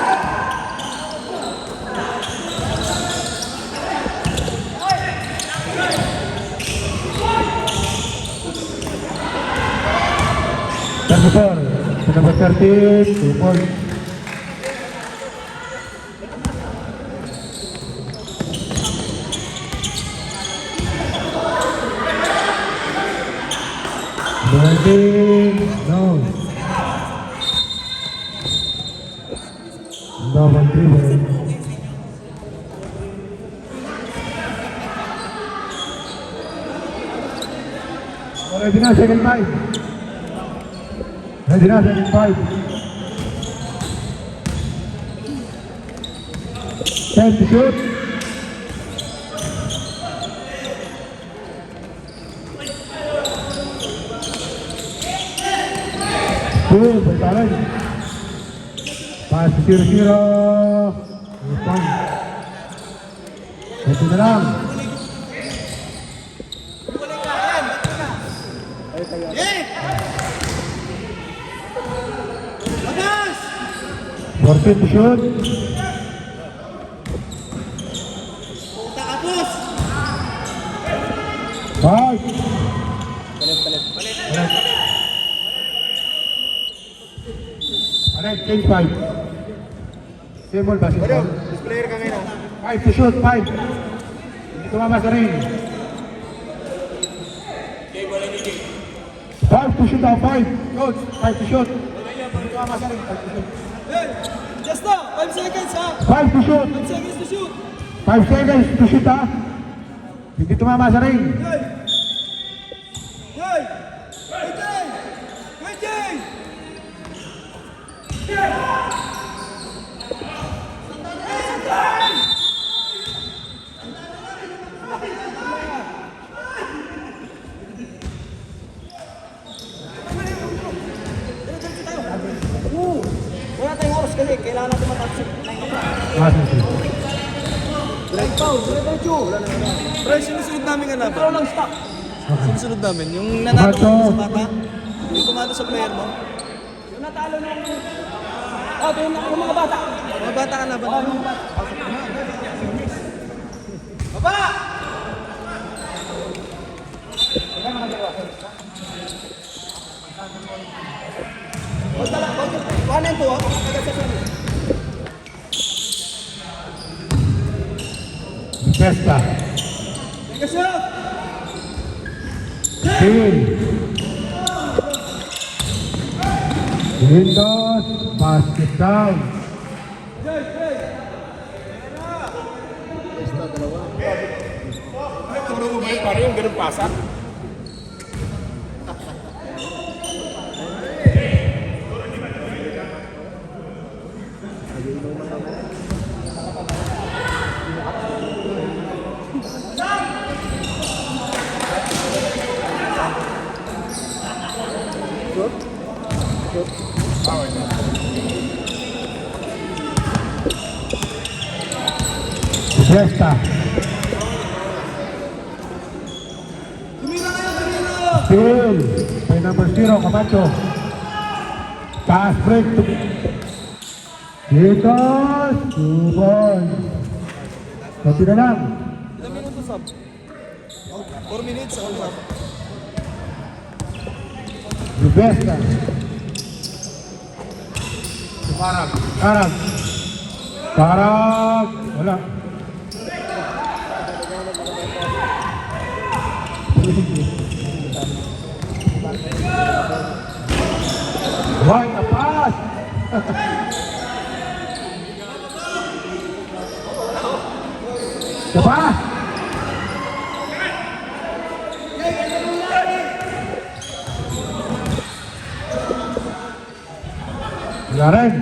Speaker 1: Number 13, 2 points. No. Double dribble. Ready na, second 5. Ready na, second 5. 10 to shoot. Good, by Talent. Pass to 0-0. Good point. Ito na lang.
Speaker 6: Anas!
Speaker 1: 14 to shoot.
Speaker 6: Takapos!
Speaker 1: 5. Alright, change 5. Same ball, basketball.
Speaker 3: Player ka ngayon.
Speaker 1: 5 to shoot, 5. Hindi tumama sa ring. 5 to shoot now, 5. Coach, 5 to shoot. Hindi tumama sa ring, 5 to shoot.
Speaker 6: Hey! Just now! 5 seconds ha!
Speaker 1: 5 to shoot.
Speaker 6: 5 seconds to shoot!
Speaker 1: 5 seconds to shoot ha. Hindi tumama sa ring.
Speaker 6: Hey! Hey! Hey! Hey! Wala kasi kailangan natin matapos yung 9 o'clock.
Speaker 1: Ah, sige.
Speaker 6: Right foul, diretso.
Speaker 2: Pero sinusunod namin nga laban.
Speaker 6: Pero lang stop.
Speaker 2: Sinusunod namin. Yung nanalo
Speaker 1: Bato.
Speaker 2: mo sa bata, yung tumalo sa player mo.
Speaker 6: Yung natalo nung... Oh, ito yung mga bata.
Speaker 2: Mga bata ka laban.
Speaker 6: Oh, yung mga bata. Baba! One and two, taga sa sunod.
Speaker 1: Pesta.
Speaker 6: Taga siya!
Speaker 1: Steal. Windows. Basket down.
Speaker 5: Ay, turo mo ba yun? Paano yung ganun pasak?
Speaker 1: Pesta. Steal. By number 0, Camacho. Pass break to dito. Subon. Konti na lang.
Speaker 2: Ilang minuto sab? 4 minutes ako lang.
Speaker 1: Rubesta. Parag. Parag. Parag. Wala. Why a pass? Diba? Wala rin.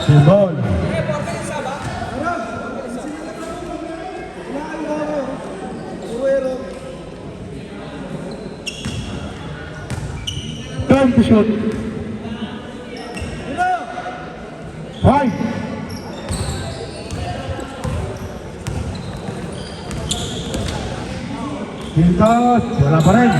Speaker 1: Sibol. Time to shoot. Five. Pintos, wala pa rin.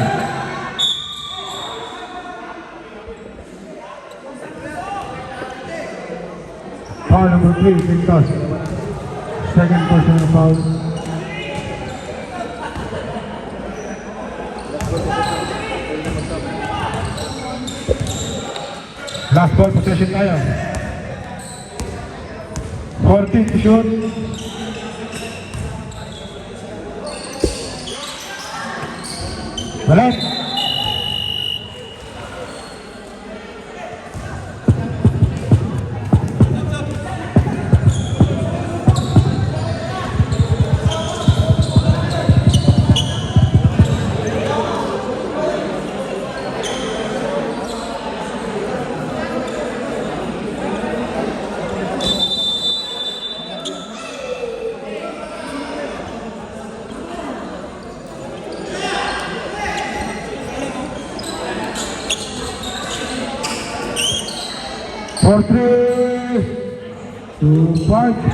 Speaker 1: Foul number 3, Pintos. Second personal foul. Last ball possession tayo. 14 to shoot. Balik. For 3, 2 points.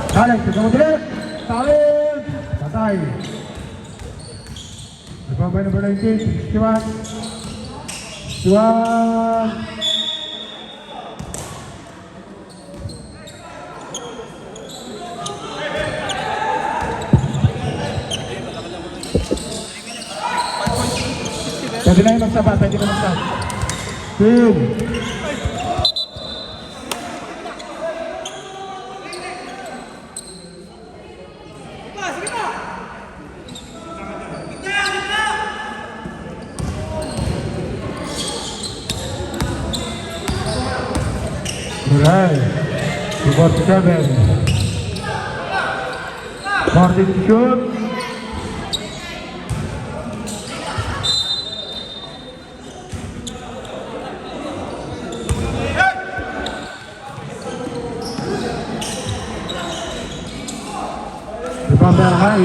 Speaker 1: Talent, tignan mo direct. Talent. Patay. Nagpapay number 19, 61. 61. Pwede na yung magsaba, pwede na magsaba. Team. Alright. 47. 40 to shoot. Pambahay.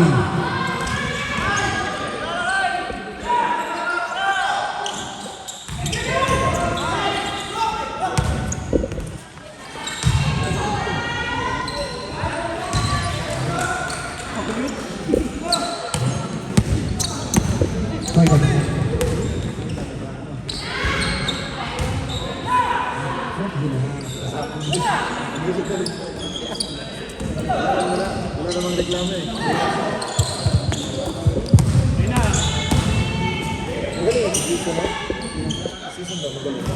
Speaker 2: Wala namang reklamo eh. Magaling, season mo? Season daw, magaling.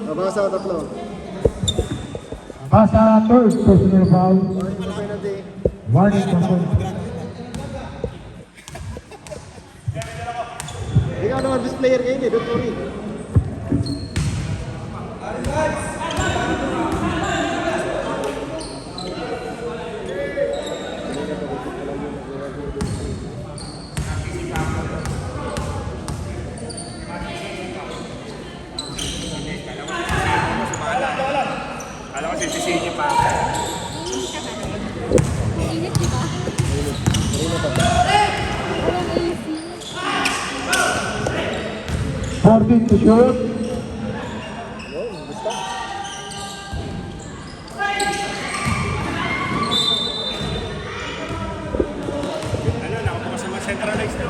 Speaker 2: Nabasa ko tatlo.
Speaker 1: Basa third personal foul.
Speaker 2: Warning sa penalty.
Speaker 1: Warning person.
Speaker 2: Ikaw naman best player ngayon eh, don't worry.
Speaker 5: Alam ko sisisihin niyo pa.
Speaker 4: Init, di ba? Walang AC.
Speaker 1: 14 to shoot.
Speaker 2: Yun, basta.
Speaker 5: Ano, nakabukas sa mga centralized na.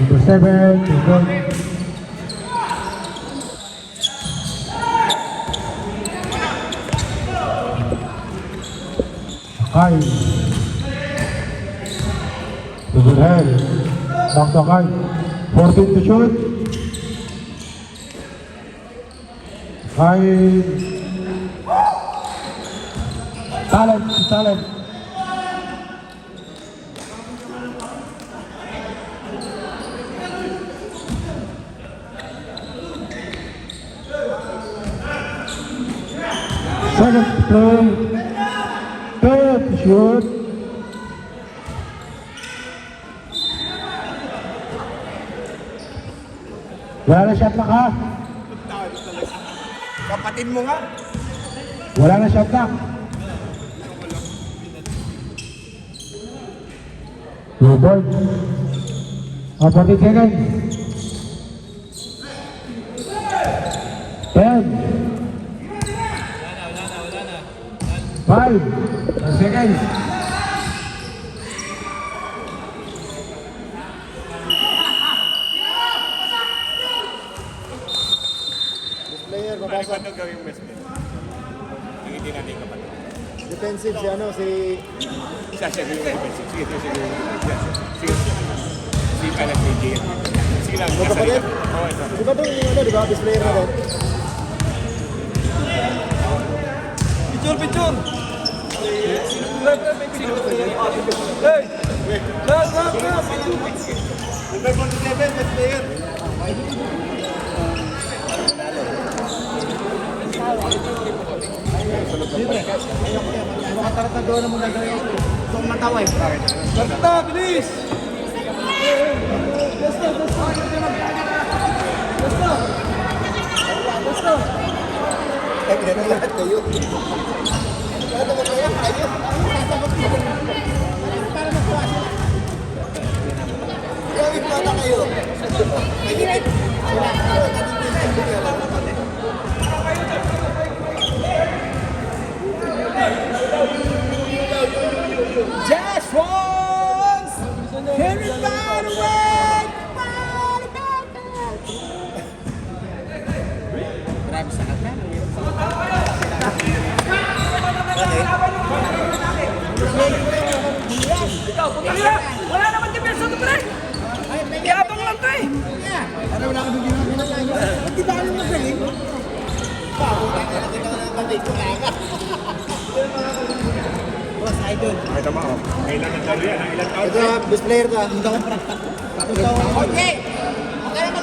Speaker 1: Number 7 is going. Kai. Gabriel. Dr. Kai. 14 to shoot. Kai. Talent. Second play. Third shoot. Wala na shot na ka.
Speaker 5: Kapatid mo nga.
Speaker 1: Wala na shot na. Blue board. 40 seconds. 10. 5 seconds.
Speaker 2: Best player,
Speaker 5: Ano
Speaker 2: mabasa.
Speaker 5: ba ito gawing best friend? Ang hindi natin kapatid.
Speaker 2: Defensive si ano, si...
Speaker 5: Siya yung defensive. Sige. Si Kalat ni JM. Sige lang.
Speaker 2: Magkapatid?
Speaker 5: Oo, ito.
Speaker 2: Di ba itong ano, di ba? Best player natin?
Speaker 6: Picture!
Speaker 2: Number 47, best player.
Speaker 6: Makataratadoan na muna gawin ito. Ito ang matawa eh. Basta, bilis! Basta!
Speaker 2: Ay, ganun lahat kayo. Lahat naman kayo, kayo. Gawin pa na kayo. May limit.
Speaker 6: Just once! Everybody wait! Grabe sa kanya.
Speaker 3: Ikaw, putang ina! Wala naman depensa to, pre! Yabang lang to eh!
Speaker 6: Ano wala ka nung ginagawa sa inyo? Ba't di ba kami magaling? Boss, idol.
Speaker 5: Ay, tama oh. Kailangan lalo yan. Ilang taon?
Speaker 2: Ito, best player ka.
Speaker 6: Hindi ako practice. 2,000.
Speaker 3: Okay,